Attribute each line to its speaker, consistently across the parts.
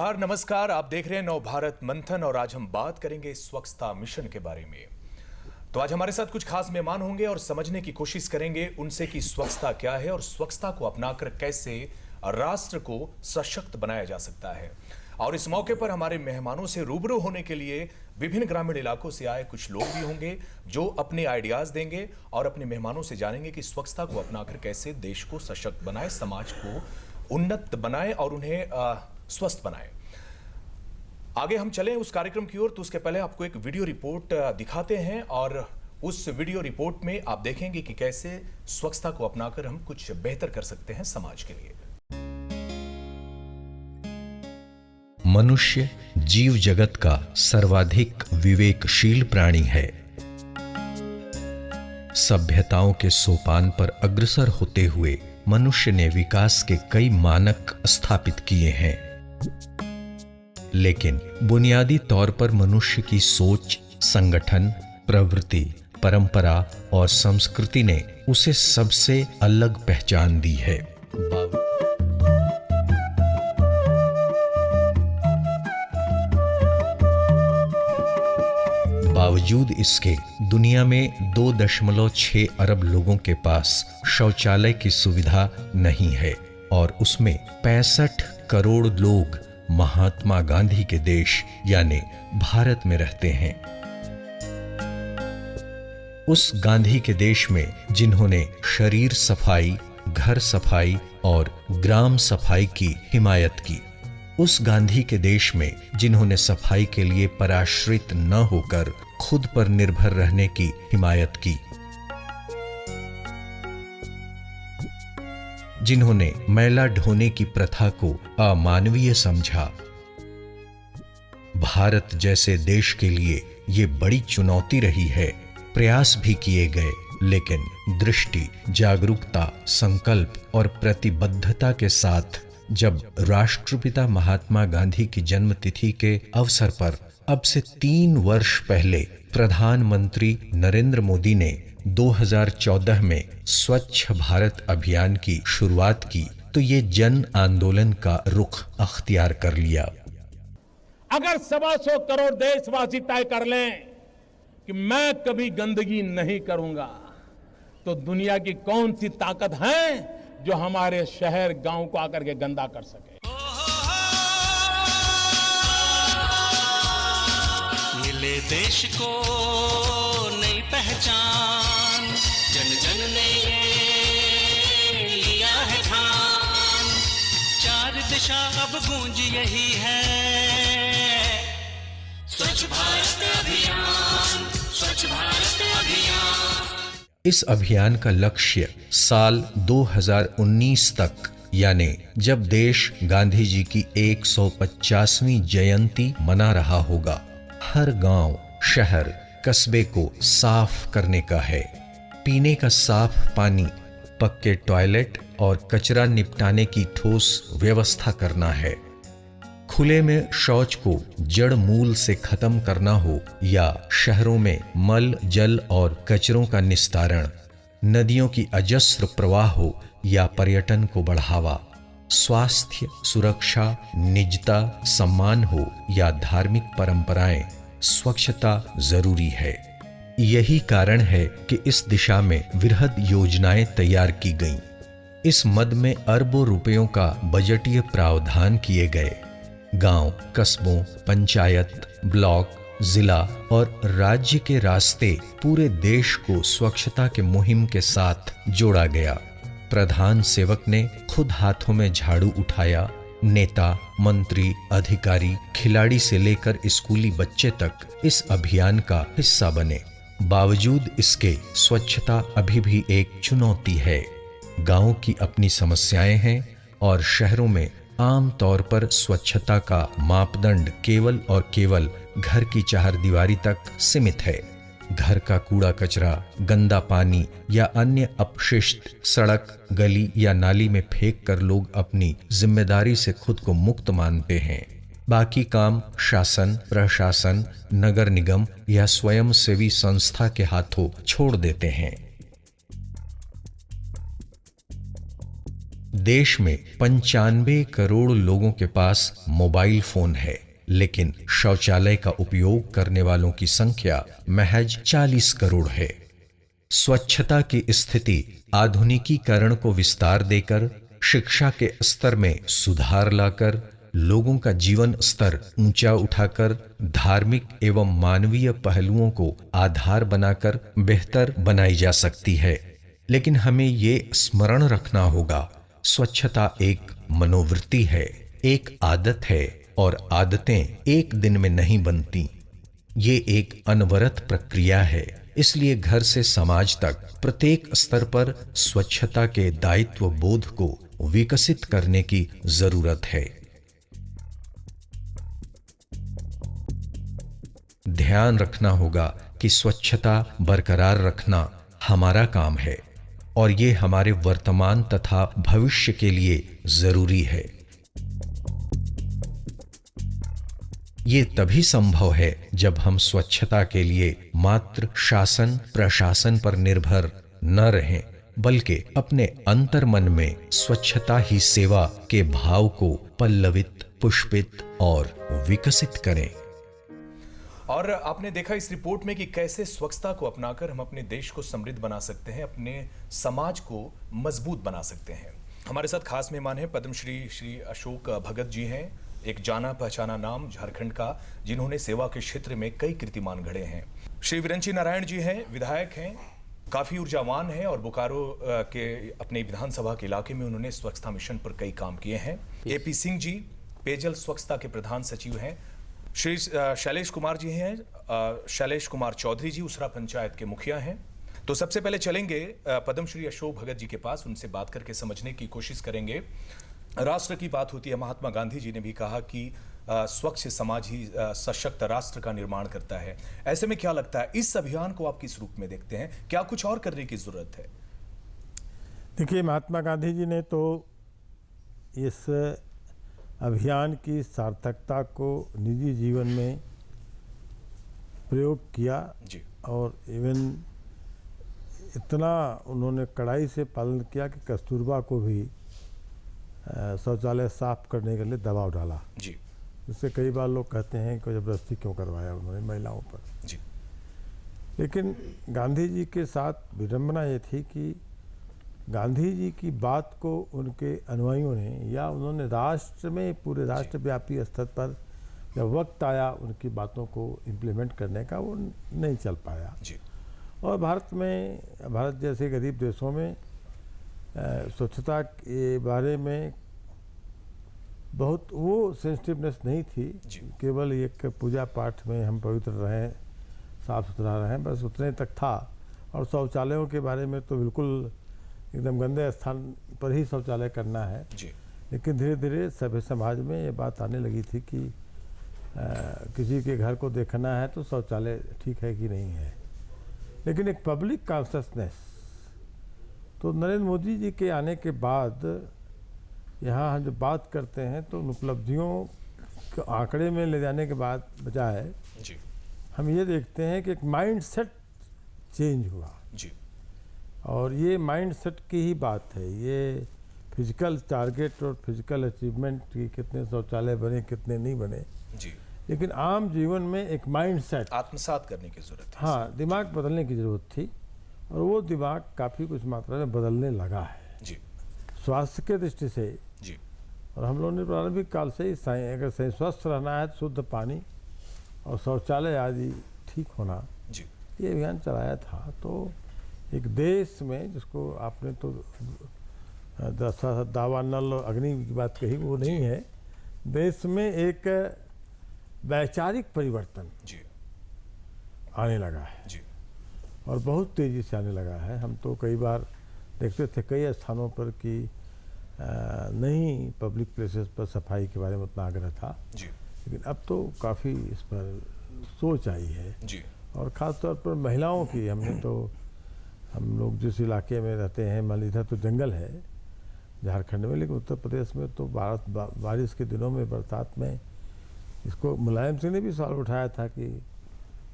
Speaker 1: आभार, नमस्कार। आप देख रहे हैं नव भारत मंथन और आज हम बात करेंगे स्वच्छता मिशन के बारे में। तो आज हमारे साथ कुछ खास मेहमान होंगे और समझने की कोशिश करेंगे उनसे कि स्वच्छता क्या है और स्वच्छता को अपनाकर कैसे राष्ट्र को सशक्त बनाया जा सकता है। और इस मौके पर हमारे मेहमानों से रूबरू होने के लिए विभिन्न ग्रामीण इलाकों से आए कुछ लोग भी होंगे जो अपने आइडियाज देंगे और अपने मेहमानों से जानेंगे कि स्वच्छता को अपनाकर कैसे देश को सशक्त बनाए, समाज को उन्नत बनाए और उन्हें स्वस्थ बनाए। आगे हम चलें उस कार्यक्रम की ओर, तो उसके पहले आपको एक वीडियो रिपोर्ट दिखाते हैं और उस वीडियो रिपोर्ट में आप देखेंगे कि कैसे स्वच्छता को अपनाकर हम कुछ बेहतर कर सकते हैं समाज के लिए।
Speaker 2: मनुष्य जीव जगत का सर्वाधिक विवेकशील प्राणी है। सभ्यताओं के सोपान पर अग्रसर होते हुए मनुष्य ने विकास के कई मानक स्थापित किए हैं, लेकिन बुनियादी तौर पर मनुष्य की सोच, संगठन, प्रवृत्ति, परंपरा और संस्कृति ने उसे सबसे अलग पहचान दी है। बावजूद इसके दुनिया में 2.6 अरब लोगों के पास शौचालय की सुविधा नहीं है और उसमें 65 करोड़ लोग महात्मा गांधी के देश यानी भारत में रहते हैं। उस गांधी के देश में जिन्होंने शरीर सफाई, घर सफाई और ग्राम सफाई की हिमायत की, उस गांधी के देश में जिन्होंने सफाई के लिए पराश्रित न होकर खुद पर निर्भर रहने की हिमायत की, जिन्होंने मैला ढोने की प्रथा को अमानवीय समझा। भारत जैसे देश के लिए ये बड़ी चुनौती रही है। प्रयास भी किए गए, लेकिन दृष्टि, जागरूकता, संकल्प और प्रतिबद्धता के साथ जब राष्ट्रपिता महात्मा गांधी की जन्मतिथि के अवसर पर अब से 3 वर्ष पहले प्रधानमंत्री नरेंद्र मोदी ने 2014 में स्वच्छ भारत अभियान की शुरुआत की, तो ये जन आंदोलन का रुख अख्तियार कर लिया।
Speaker 3: अगर 125 करोड़ देशवासी तय कर लें कि मैं कभी गंदगी नहीं करूंगा, तो दुनिया की कौन सी ताकत है जो हमारे शहर गांव को आकर के गंदा कर सके।
Speaker 4: मिले देश को नई पहचान, जन जन ने ये लिया है ठान, 4 दिशा अब गूंज यही है, स्वच्छ भारत अभियान, स्वच्छ भारत अभियान।
Speaker 2: इस अभियान का लक्ष्य साल 2019 तक, यानी जब देश गांधी जी की 150वीं जयंती मना रहा होगा, हर गांव, शहर, कस्बे को साफ करने का है। पीने का साफ पानी, पक्के टॉयलेट और कचरा निपटाने की ठोस व्यवस्था करना है। खुले में शौच को जड़ मूल से खत्म करना हो या शहरों में मल, जल और कचरों का निस्तारण, नदियों की अजस्र प्रवाह हो या पर्यटन को बढ़ावा, स्वास्थ्य, सुरक्षा, निजता, सम्मान हो या धार्मिक परंपराएं, स्वच्छता जरूरी है। यही कारण है कि इस दिशा में वृहद योजनाएं तैयार की गईं। इस मद में अरबों रुपयों का बजटीय प्रावधान किए गए। गांव, कस्बों, पंचायत, ब्लॉक, जिला और राज्य के रास्ते पूरे देश को स्वच्छता के मुहिम के साथ जोड़ा गया। प्रधान सेवक ने खुद हाथों में झाड़ू उठाया। नेता, मंत्री, अधिकारी, खिलाड़ी से लेकर स्कूली बच्चे तक इस अभियान का हिस्सा बने। बावजूद इसके स्वच्छता अभी भी एक चुनौती है। गांव की अपनी समस्याएं हैं और शहरों में आम तौर पर स्वच्छता का मापदंड केवल और केवल घर की चारदीवारी तक सीमित है। घर का कूड़ा कचरा, गंदा पानी या अन्य अपशिष्ट सड़क, गली या नाली में फेंक कर लोग अपनी जिम्मेदारी से खुद को मुक्त मानते हैं। बाकी काम शासन, प्रशासन, नगर निगम या स्वयंसेवी संस्था के हाथों छोड़ देते हैं। देश में 95 करोड़ लोगों के पास मोबाइल फोन है, लेकिन शौचालय का उपयोग करने वालों की संख्या महज 40 करोड़ है। स्वच्छता की स्थिति आधुनिकीकरण को विस्तार देकर, शिक्षा के स्तर में सुधार लाकर, लोगों का जीवन स्तर ऊंचा उठाकर, धार्मिक एवं मानवीय पहलुओं को आधार बनाकर बेहतर बनाई जा सकती है। लेकिन हमें ये स्मरण रखना होगा, स्वच्छता एक मनोवृत्ति है, एक आदत है, और आदतें एक दिन में नहीं बनती। ये एक अनवरत प्रक्रिया है। इसलिए घर से समाज तक प्रत्येक स्तर पर स्वच्छता के दायित्व बोध को विकसित करने की जरूरत है। ध्यान रखना होगा कि स्वच्छता बरकरार रखना हमारा काम है और ये हमारे वर्तमान तथा भविष्य के लिए जरूरी है। ये तभी संभव है जब हम स्वच्छता के लिए मात्र शासन प्रशासन पर निर्भर न रहें, बल्कि अपने अंतर मन में स्वच्छता ही सेवा के भाव को पल्लवित, पुष्पित और विकसित करें।
Speaker 1: और आपने देखा इस रिपोर्ट में कि कैसे स्वच्छता को अपनाकर हम अपने देश को समृद्ध बना सकते हैं, अपने समाज को मजबूत बना सकते हैं। हमारे साथ खास मेहमान हैं पद्मश्री श्री अशोक भगत जी हैं, एक जाना पहचाना नाम झारखंड का, जिन्होंने सेवा के क्षेत्र में कई कीर्तिमान गढ़े हैं। श्री विरंची नारायण जी हैं, विधायक हैं, काफी ऊर्जावान हैं और बोकारो के अपने विधानसभा के इलाके में उन्होंने स्वच्छता मिशन पर कई काम किए हैं। AP सिंह जी पेयजल स्वच्छता के प्रधान सचिव हैं। श्री शैलेश कुमार जी हैं, शैलेश कुमार चौधरी जी उसरा पंचायत के मुखिया हैं। तो सबसे पहले चलेंगे पद्मश्री अशोक भगत जी के पास, उनसे बात करके समझने की कोशिश करेंगे। राष्ट्र की बात होती है, महात्मा गांधी जी ने भी कहा कि स्वच्छ समाज ही सशक्त राष्ट्र का निर्माण करता है। ऐसे में क्या लगता है इस अभियान को आप किस रूप में देखते हैं, क्या कुछ और करने की जरूरत है?
Speaker 5: देखिए, महात्मा गांधी जी ने तो इस अभियान की सार्थकता को निजी जीवन में प्रयोग किया
Speaker 1: जी।
Speaker 5: और इवन इतना उन्होंने कड़ाई से पालन किया कि कस्तूरबा को भी शौचालय साफ करने के लिए दबाव डाला
Speaker 1: जी।
Speaker 5: जिससे कई बार लोग कहते हैं कि जबरदस्ती क्यों करवाया उन्होंने महिलाओं पर।
Speaker 1: जी।
Speaker 5: लेकिन गांधी जी के साथ विडंबना ये थी कि गांधी जी की बात को उनके अनुयायियों ने, या उन्होंने राष्ट्र में पूरे राष्ट्रव्यापी स्तर पर जब वक्त आया उनकी बातों को इम्प्लीमेंट करने का, वो नहीं चल पाया।
Speaker 1: जी।
Speaker 5: और भारत जैसे गरीब देशों में स्वच्छता के बारे में बहुत वो सेंसिटिवनेस नहीं थी। केवल एक पूजा पाठ में हम पवित्र रहें, साफ सुथरा रहें, बस उतने तक था। और शौचालयों के बारे में तो बिल्कुल एकदम गंदे स्थान पर ही शौचालय करना है।
Speaker 1: जी।
Speaker 5: लेकिन धीरे धीरे सभ्य समाज में ये बात आने लगी थी कि किसी के घर को देखना है तो शौचालय ठीक है कि नहीं है। लेकिन एक पब्लिक कॉन्शसनेस, तो नरेंद्र मोदी जी के आने के बाद यहाँ हम जब बात करते हैं तो उन उपलब्धियों को आंकड़े में ले जाने के बाद बजाय
Speaker 1: जी।
Speaker 5: हम ये देखते हैं कि एक माइंड सेट चेंज हुआ।
Speaker 1: जी।
Speaker 5: और ये माइंड सेट की ही बात है। ये फिजिकल टारगेट और फिजिकल अचीवमेंट की कितने शौचालय बने कितने नहीं बने,
Speaker 1: जी।
Speaker 5: लेकिन आम जीवन में एक माइंड सेट
Speaker 1: आत्मसात करने की जरूरत है।
Speaker 5: हाँ, दिमाग बदलने की जरूरत थी और वो दिमाग काफ़ी कुछ मात्रा में बदलने लगा है
Speaker 1: जी।
Speaker 5: स्वास्थ्य के दृष्टि से।
Speaker 1: जी।
Speaker 5: और हम लोगों ने प्रारंभिक काल से ही अगर सही स्वस्थ रहना है तो शुद्ध पानी और शौचालय आदि ठीक होना,
Speaker 1: जी।
Speaker 5: ये अभियान चलाया था। तो एक देश में, जिसको आपने तो दावा नल और अग्नि की बात कही, वो नहीं है, देश में एक वैचारिक परिवर्तन
Speaker 1: जी।
Speaker 5: आने लगा है।
Speaker 1: जी।
Speaker 5: और बहुत तेज़ी से आने लगा है। हम तो कई बार देखते थे कई स्थानों पर कि नहीं पब्लिक प्लेसेस पर सफाई के बारे में उतना आग्रह था,
Speaker 1: जी।
Speaker 5: लेकिन अब तो काफ़ी इस पर सोच आई है।
Speaker 1: जी।
Speaker 5: और ख़ास तौर पर महिलाओं की, हम लोग जिस इलाके में रहते हैं, मान लीजिए तो जंगल है झारखंड में, लेकिन उत्तर प्रदेश में तो बारिश के दिनों में, बरसात में, इसको मुलायम सिंह ने भी सवाल उठाया था कि,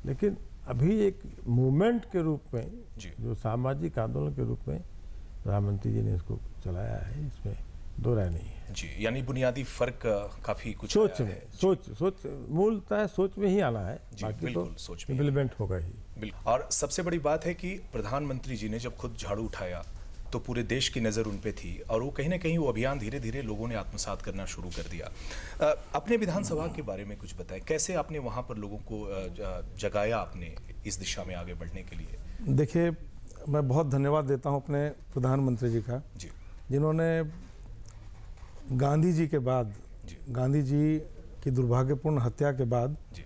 Speaker 5: लेकिन अभी एक मूवमेंट के रूप में, जो सामाजिक आंदोलन के रूप में प्रधानमंत्री जी ने इसको चलाया है। इसमें दो राय नहीं है।
Speaker 1: जी, यानी बुनियादी फर्क काफी कुछ
Speaker 5: सोच
Speaker 1: आया
Speaker 5: में
Speaker 1: है।
Speaker 5: सोच मूलतः सोच में ही आना है,
Speaker 1: जी,
Speaker 5: बाकी तो
Speaker 1: बिल्कुल, सोच में ही
Speaker 5: इम्प्लीमेंट होगा ही।
Speaker 1: बिल्कुल। और सबसे बड़ी बात है कि प्रधानमंत्री जी ने जब खुद झाड़ू उठाया तो पूरे देश की नज़र उन पे थी और वो कहीं ना कहीं वो अभियान धीरे धीरे लोगों ने आत्मसात करना शुरू कर दिया। अपने विधानसभा के बारे में कुछ बताएं, कैसे आपने वहाँ पर लोगों को जगाया आपने इस दिशा में आगे बढ़ने के लिए?
Speaker 6: देखिए, मैं बहुत धन्यवाद देता हूँ अपने प्रधानमंत्री जी का,
Speaker 1: जी
Speaker 6: जिन्होंने गांधी जी के बाद,
Speaker 1: जी
Speaker 6: गांधी जी की दुर्भाग्यपूर्ण हत्या के बाद
Speaker 1: जी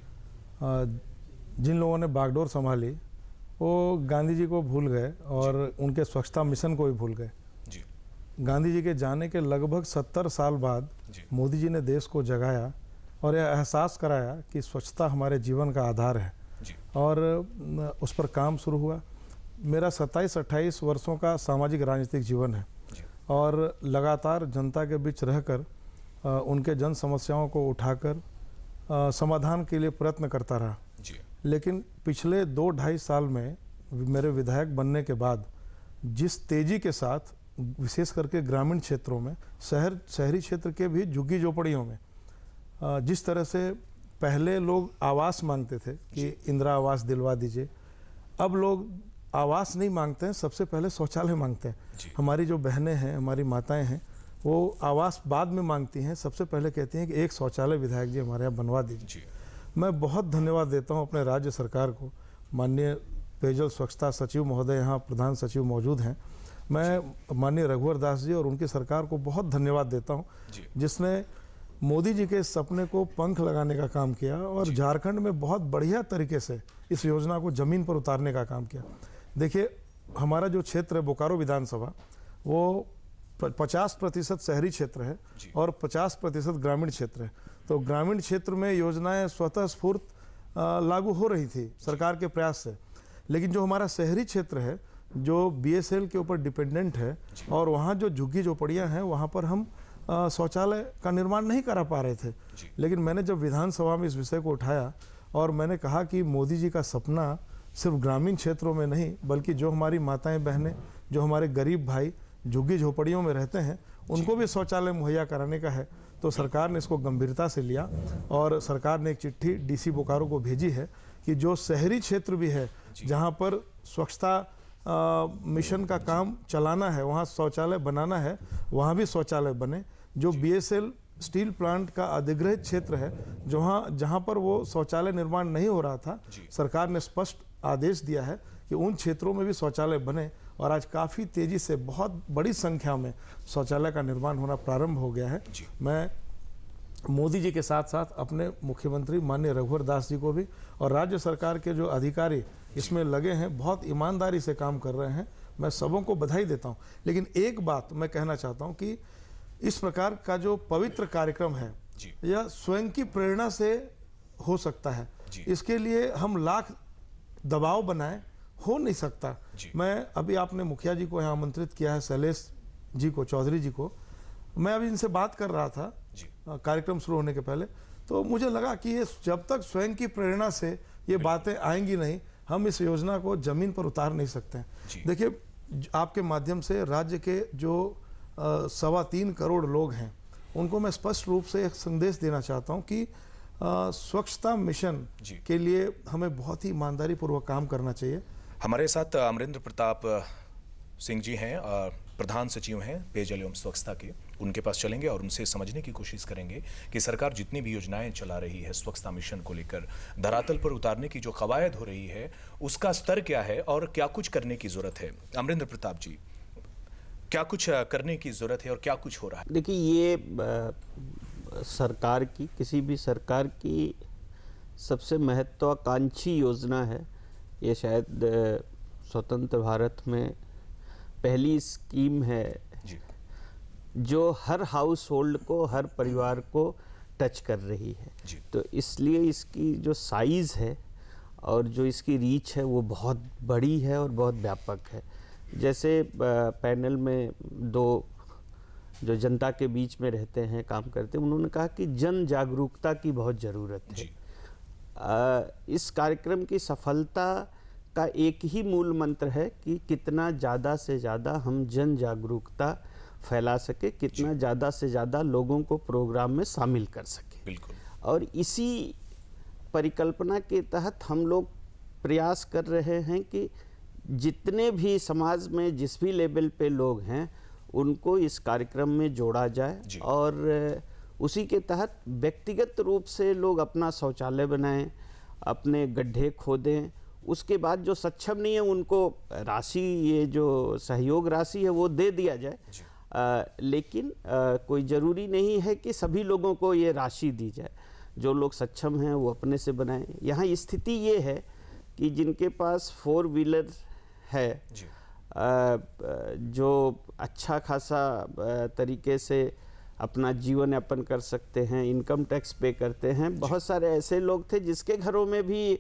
Speaker 6: जिन लोगों ने बागडोर संभाली वो गांधी जी को भूल गए और उनके स्वच्छता मिशन को भी भूल गए।
Speaker 1: जी
Speaker 6: गांधी जी के जाने के लगभग 70 साल बाद
Speaker 1: जी
Speaker 6: मोदी जी ने देश को जगाया और यह एहसास कराया कि स्वच्छता हमारे जीवन का आधार है
Speaker 1: जी
Speaker 6: और उस पर काम शुरू हुआ। मेरा 27-28 वर्षों का सामाजिक राजनीतिक जीवन है
Speaker 1: जी
Speaker 6: और लगातार जनता के बीच रहकर उनके जन समस्याओं को उठाकर समाधान के लिए प्रयत्न करता रहा।
Speaker 1: जी
Speaker 6: लेकिन पिछले 2-2.5 साल में मेरे विधायक बनने के बाद जिस तेज़ी के साथ, विशेष करके ग्रामीण क्षेत्रों में, शहरी क्षेत्र के भी झुग्गी झोपड़ियों में, जिस तरह से पहले लोग आवास मांगते थे कि इंदिरा आवास दिलवा दीजिए, अब लोग आवास नहीं मांगते हैं, सबसे पहले शौचालय मांगते हैं। हमारी जो बहनें हैं, हमारी माताएं हैं, वो आवास बाद में मांगती हैं, सबसे पहले कहती हैं कि एक शौचालय विधायक जी हमारे यहाँ बनवा दीजिए।
Speaker 1: जी
Speaker 6: मैं बहुत धन्यवाद देता हूँ अपने राज्य सरकार को। माननीय पेयजल स्वच्छता सचिव महोदय यहाँ प्रधान सचिव मौजूद हैं। मैं माननीय रघुवर दास जी और उनकी सरकार को बहुत धन्यवाद देता हूँ, जिसने मोदी जी के सपने को पंख लगाने का काम किया और झारखंड में बहुत बढ़िया तरीके से इस योजना को ज़मीन पर उतारने का काम किया। देखिए, हमारा जो क्षेत्र है बोकारो विधानसभा, वो 50% शहरी क्षेत्र है और 50% ग्रामीण क्षेत्र है। तो ग्रामीण क्षेत्र में योजनाएं स्वतः स्फूर्त लागू हो रही थी सरकार के प्रयास से, लेकिन जो हमारा शहरी क्षेत्र है, जो बीएसएल के ऊपर डिपेंडेंट है और वहाँ जो झुग्गी झोपड़ियाँ हैं, वहाँ पर हम शौचालय का निर्माण नहीं करा पा रहे थे। लेकिन मैंने जब विधानसभा में इस विषय को उठाया और मैंने कहा कि मोदी जी का सपना सिर्फ ग्रामीण क्षेत्रों में नहीं, बल्कि जो हमारी माताएं बहनें, जो हमारे गरीब भाई झुग्गी झोपड़ियों में रहते हैं, उनको भी शौचालय मुहैया कराने का है, तो सरकार ने इसको गंभीरता से लिया और सरकार ने एक चिट्ठी डीसी बोकारो को भेजी है कि जो शहरी क्षेत्र भी है, जहां पर स्वच्छता मिशन का काम चलाना है, वहां शौचालय बनाना है, वहां भी शौचालय बने। जो बीएसएल स्टील प्लांट का अधिग्रहित क्षेत्र है, जहां पर वो शौचालय निर्माण नहीं हो रहा था, सरकार ने स्पष्ट आदेश दिया है कि उन क्षेत्रों में भी शौचालय बने और आज काफ़ी तेज़ी से बहुत बड़ी संख्या में शौचालय का निर्माण होना प्रारंभ हो गया है। मैं मोदी जी के साथ साथ अपने मुख्यमंत्री माननीय रघुवर दास जी को भी और राज्य सरकार के जो अधिकारी इसमें लगे हैं, बहुत ईमानदारी से काम कर रहे हैं, मैं सबों को बधाई देता हूं। लेकिन एक बात मैं कहना चाहता हूं कि इस प्रकार का जो पवित्र कार्यक्रम है, यह स्वयं की प्रेरणा से हो सकता है। इसके लिए हम लाख दबाव बनाएं, हो नहीं सकता। मैं अभी, आपने मुखिया जी को यहाँ आमंत्रित किया है, शैलेश जी को, चौधरी जी को, मैं अभी इनसे बात कर रहा था कार्यक्रम शुरू होने के पहले, तो मुझे लगा कि ये जब तक स्वयं की प्रेरणा से ये बातें आएंगी नहीं, हम इस योजना को जमीन पर उतार नहीं सकते हैं। देखिए, आपके माध्यम से राज्य के जो 3.25 करोड़ लोग हैं, उनको मैं स्पष्ट रूप से एक संदेश देना चाहता हूँ कि स्वच्छता मिशन के लिए हमें बहुत ही ईमानदारी पूर्वक काम करना चाहिए।
Speaker 1: हमारे साथ अमरेंद्र प्रताप सिंह जी हैं, प्रधान सचिव हैं पेयजल एवं स्वच्छता के। उनके पास चलेंगे और उनसे समझने की कोशिश करेंगे कि सरकार जितनी भी योजनाएं चला रही है स्वच्छता मिशन को लेकर, धरातल पर उतारने की जो कवायद हो रही है, उसका स्तर क्या है और क्या कुछ करने की जरूरत है। अमरेंद्र प्रताप जी, क्या कुछ करने की जरूरत है और क्या कुछ हो रहा है?
Speaker 7: देखिए, ये सरकार की, किसी भी सरकार की सबसे महत्वाकांक्षी योजना है। ये शायद स्वतंत्र भारत में पहली स्कीम है जो हर हाउस होल्ड को, हर परिवार को टच कर रही है। तो इसलिए इसकी जो साइज़ है और जो इसकी रीच है वो बहुत बड़ी है और बहुत व्यापक है। जैसे पैनल में दो जो जनता के बीच में रहते हैं, काम करते हैं, उन्होंने कहा कि जन जागरूकता की बहुत ज़रूरत है। इस कार्यक्रम की सफलता का एक ही मूल मंत्र है कि कितना ज़्यादा से ज़्यादा हम जन जागरूकता फैला सके, कितना ज़्यादा से ज़्यादा लोगों को प्रोग्राम में शामिल कर सके।
Speaker 1: बिल्कुल।
Speaker 7: और इसी परिकल्पना के तहत हम लोग प्रयास कर रहे हैं कि जितने भी समाज में जिस भी लेवल पे लोग हैं उनको इस कार्यक्रम में जोड़ा जाए और उसी के तहत व्यक्तिगत रूप से लोग अपना शौचालय बनाएं, अपने गड्ढे खोदें। उसके बाद जो सक्षम नहीं है उनको राशि, ये जो सहयोग राशि है वो दे दिया जाए, लेकिन कोई ज़रूरी नहीं है कि सभी लोगों को ये राशि दी जाए। जो लोग सक्षम हैं वो अपने से बनाएं। यहाँ स्थिति ये है कि जिनके पास 4 व्हीलर है, जो अच्छा खासा तरीके से अपना जीवन यापन कर सकते हैं, इनकम टैक्स पे करते हैं, बहुत सारे ऐसे लोग थे जिसके घरों में भी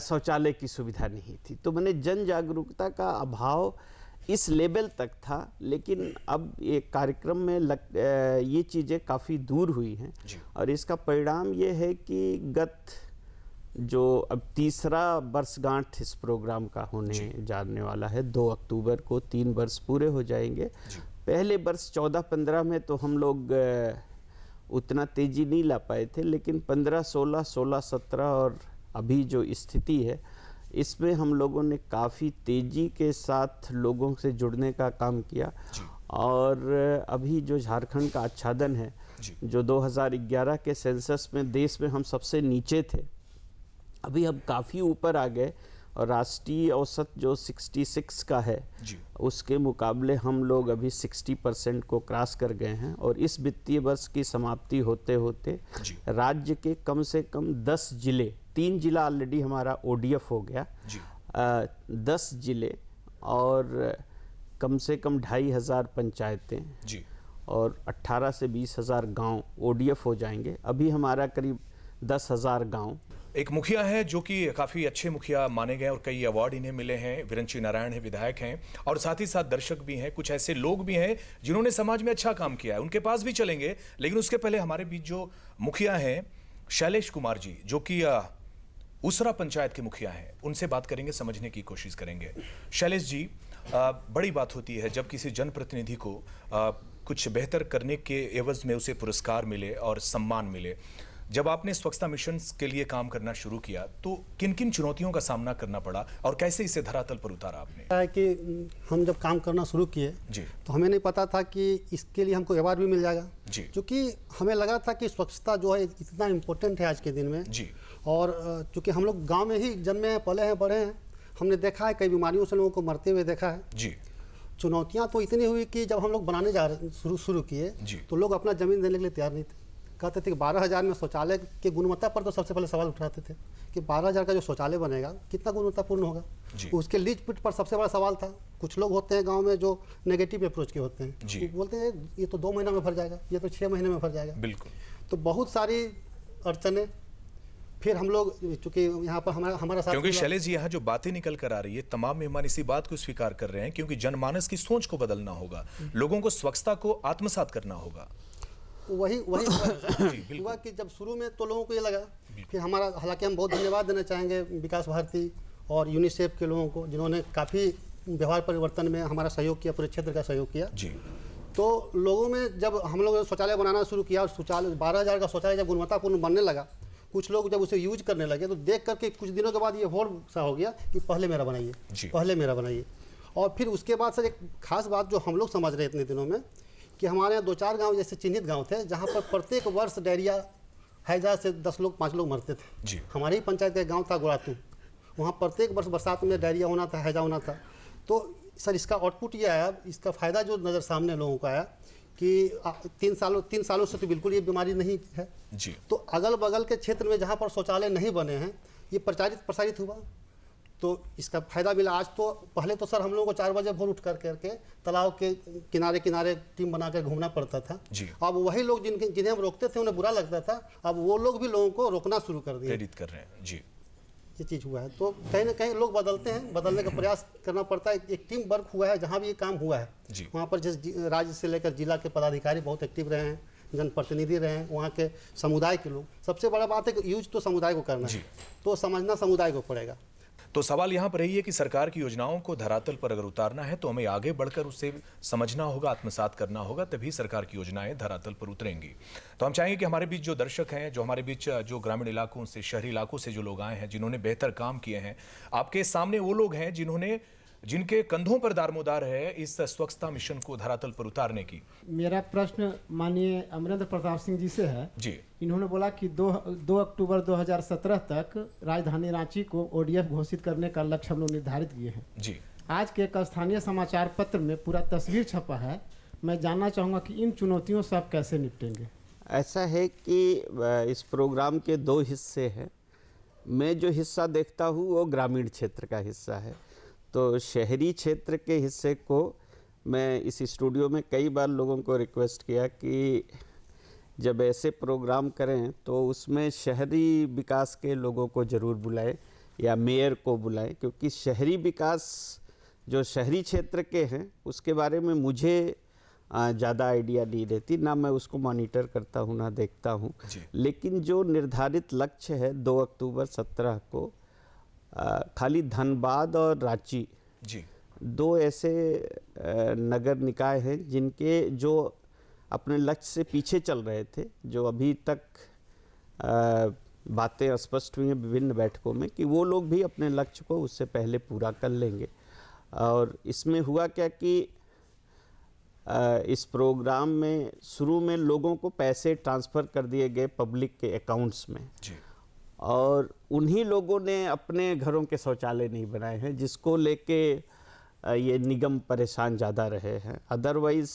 Speaker 7: शौचालय की सुविधा नहीं थी। तो मैंने जन जागरूकता का अभाव इस लेवल तक था, लेकिन अब ये कार्यक्रम में ये चीज़ें काफ़ी दूर हुई हैं और इसका परिणाम ये है कि गत जो अब तीसरा वर्षगांठ इस प्रोग्राम का होने जाने वाला है, 2 अक्टूबर को 3 वर्ष पूरे हो जाएंगे। पहले वर्ष 14-15 में तो हम लोग उतना तेज़ी नहीं ला पाए थे, लेकिन 15-16, 16-17 और अभी जो स्थिति है इसमें हम लोगों ने काफ़ी तेज़ी के साथ लोगों से जुड़ने का काम किया। और अभी जो झारखंड का आच्छादन है, जो 2011 के सेंसस में देश में हम सबसे नीचे थे, अभी हम काफ़ी ऊपर आ गए और राष्ट्रीय औसत जो 66 का है उसके मुकाबले हम लोग अभी 60% को क्रॉस कर गए हैं। और इस वित्तीय वर्ष की समाप्ति होते होते राज्य के कम से कम 10 जिले, 3 जिला ऑलरेडी हमारा ODF हो गया, 10 जिले और कम से कम 2500 पंचायतें और 18 से 20,000 गाँव ODF हो जाएंगे। अभी हमारा करीब 10,000 गाँव।
Speaker 1: एक मुखिया है जो कि काफी अच्छे मुखिया माने गए और कई अवार्ड इन्हें मिले हैं। विरंची नारायण है, विधायक हैं और साथ ही साथ दर्शक भी हैं। कुछ ऐसे लोग भी हैं जिन्होंने समाज में अच्छा काम किया है, उनके पास भी चलेंगे। लेकिन उसके पहले हमारे बीच जो मुखिया हैं शैलेश कुमार जी, जो कि उसरा पंचायत के मुखिया हैं, उनसे बात करेंगे, समझने की कोशिश करेंगे। शैलेश जी, बड़ी बात होती है जब किसी जनप्रतिनिधि को कुछ बेहतर करने के एवज में उसे पुरस्कार मिले और सम्मान मिले। जब आपने स्वच्छता मिशन के लिए काम करना शुरू किया तो किन किन चुनौतियों का सामना करना पड़ा और कैसे इसे धरातल पर उतारा आपने?
Speaker 8: है कि हम जब काम करना शुरू किए तो हमें नहीं पता था कि इसके लिए हमको अवार्ड भी मिल जाएगा, क्योंकि हमें लगा था कि स्वच्छता जो है इतना इम्पोर्टेंट है आज के दिन में। और चूँकि हम लोग गाँव में ही जन्मे हैं, पले हैं, बड़े हैं, हमने देखा है कई बीमारियों से लोगों को मरते हुए देखा है। चुनौतियाँ तो इतनी हुई कि जब हम लोग बनाने जा रहे शुरू किए तो लोग अपना ज़मीन देने के लिए तैयार नहीं थे। कहते थे कि 12,000 में शौचालय की गुणवत्ता पर तो सबसे पहले सवाल उठाते थे कि 12,000 का जो शौचालय बनेगा कितना गुणवत्तापूर्ण होगा। उसके लीज पिट पर सबसे बड़ा सवाल था। कुछ लोग होते हैं गांव में जो नेगेटिव अप्रोच के होते हैं, बोलते हैं ये तो 2 महीना में भर जाएगा, ये तो 6 महीने में भर जाएगा।
Speaker 1: बिल्कुल।
Speaker 8: तो बहुत सारी अड़चने। फिर हम लोग चूँकि यहाँ पर हमारा साथ,
Speaker 1: क्योंकि शैलेश जी यहाँ जो बातें निकल कर आ रही है, तमाम मेहमान इसी बात को स्वीकार कर रहे हैं क्योंकि जनमानस की सोच को बदलना होगा, लोगों को स्वच्छता को आत्मसात करना होगा।
Speaker 8: वही हुआ कि जब शुरू में तो लोगों को ये लगा। फिर हमारा, हालांकि हम बहुत धन्यवाद देना चाहेंगे विकास भारती और यूनिसेफ के लोगों को, जिन्होंने काफ़ी व्यवहार परिवर्तन में हमारा सहयोग किया, पूरे क्षेत्र का सहयोग किया। तो लोगों में जब हम लोग शौचालय बनाना शुरू किया और शौचालय 12,000 का शौचालय जब गुणवत्तापूर्ण बनने लगा, कुछ लोग जब उसे यूज करने लगे तो देख करके कुछ दिनों के बाद ये होड़ सा हो गया कि पहले मेरा बनाइए, पहले मेरा बनाइए। और फिर उसके बाद सर एक खास बात जो हम लोग समझ रहे इतने दिनों में कि हमारे यहाँ 2-4 गांव जैसे चिन्हित गांव थे जहाँ पर प्रत्येक वर्ष डायरिया हैजा से 10 लोग 5 लोग मरते थे। हमारी ही पंचायत का गांव था गोरातू, वहाँ प्रत्येक वर्ष बरसात में डायरिया होना था, हैजा होना था। तो सर इसका आउटपुट ये आया, इसका फ़ायदा जो नज़र सामने लोगों को आया कि 3 सालों से तो बिल्कुल ये बीमारी नहीं है। तो अगल बगल के क्षेत्र में जहाँ पर शौचालय नहीं बने हैं ये प्रसारित हुआ, तो इसका फ़ायदा मिला। आज तो पहले तो सर हम लोगों को 4 बजे भोर उठ करके तालाब के किनारे किनारे टीम बना कर घूमना पड़ता था। अब वही लोग जिन्हें हम रोकते थे उन्हें बुरा लगता था, अब वो लोग भी लोगों को रोकना शुरू कर दिया,
Speaker 1: प्रेरित कर रहे हैं।
Speaker 8: ये चीज़ हुआ है। तो कहीं ना कहीं लोग बदलते हैं, बदलने का प्रयास करना पड़ता है। एक टीम वर्क हुआ है जहाँ भी ये काम हुआ है, वहाँ पर जिस राज्य से लेकर जिला के पदाधिकारी बहुत एक्टिव रहे हैं, जनप्रतिनिधि रहे हैं, वहाँ के समुदाय के लोग। सबसे बड़ा बात है कि यूज तो समुदाय को करना है, तो समझना समुदाय को पड़ेगा।
Speaker 1: तो सवाल यहाँ पर यही है कि सरकार की योजनाओं को धरातल पर अगर उतारना है तो हमें आगे बढ़कर उसे समझना होगा, आत्मसात करना होगा, तभी सरकार की योजनाएं धरातल पर उतरेंगी। तो हम चाहेंगे कि हमारे बीच जो दर्शक हैं, जो हमारे बीच जो ग्रामीण इलाकों से, शहरी इलाकों से जो लोग आए हैं, जिन्होंने बेहतर काम किए हैं, आपके सामने वो लोग हैं जिनके कंधों पर दारोमदार है इस स्वच्छता मिशन को धरातल पर उतारने की।
Speaker 9: मेरा प्रश्न माननीय अमरेंद्र प्रताप सिंह जी से है।
Speaker 1: जी।
Speaker 9: इन्होंने बोला कि 2 अक्टूबर 2017 तक राजधानी रांची को ओडीएफ घोषित करने का लक्ष्य हम लोग निर्धारित किए हैं।
Speaker 1: जी।
Speaker 9: आज के एक स्थानीय समाचार पत्र में पूरा तस्वीर छपा है। मैं जानना चाहूँगा कि इन चुनौतियों से आप कैसे निपटेंगे।
Speaker 7: ऐसा है कि इस प्रोग्राम के 2 हिस्से हैं। मैं जो हिस्सा देखता हूँ वो ग्रामीण क्षेत्र का हिस्सा है। तो शहरी क्षेत्र के हिस्से को मैं इस स्टूडियो में कई बार लोगों को रिक्वेस्ट किया कि जब ऐसे प्रोग्राम करें तो उसमें शहरी विकास के लोगों को ज़रूर बुलाएं या मेयर को बुलाएं, क्योंकि शहरी विकास जो शहरी क्षेत्र के हैं उसके बारे में मुझे ज़्यादा आइडिया नहीं रहती, ना मैं उसको मॉनिटर करता हूँ ना देखता हूँ। लेकिन जो निर्धारित लक्ष्य है 2 अक्टूबर 17 को खाली धनबाद और रांची
Speaker 1: जी
Speaker 7: 2 ऐसे नगर निकाय हैं जिनके जो अपने लक्ष्य से पीछे चल रहे थे, जो अभी तक बातें स्पष्ट हुई हैं विभिन्न बैठकों में कि वो लोग भी अपने लक्ष्य को उससे पहले पूरा कर लेंगे। और इसमें हुआ क्या कि इस प्रोग्राम में शुरू में लोगों को पैसे ट्रांसफ़र कर दिए गए पब्लिक के अकाउंट्स में
Speaker 1: जी।
Speaker 7: और उन्हीं लोगों ने अपने घरों के शौचालय नहीं बनाए हैं, जिसको लेके ये निगम परेशान ज़्यादा रहे हैं। अदरवाइज़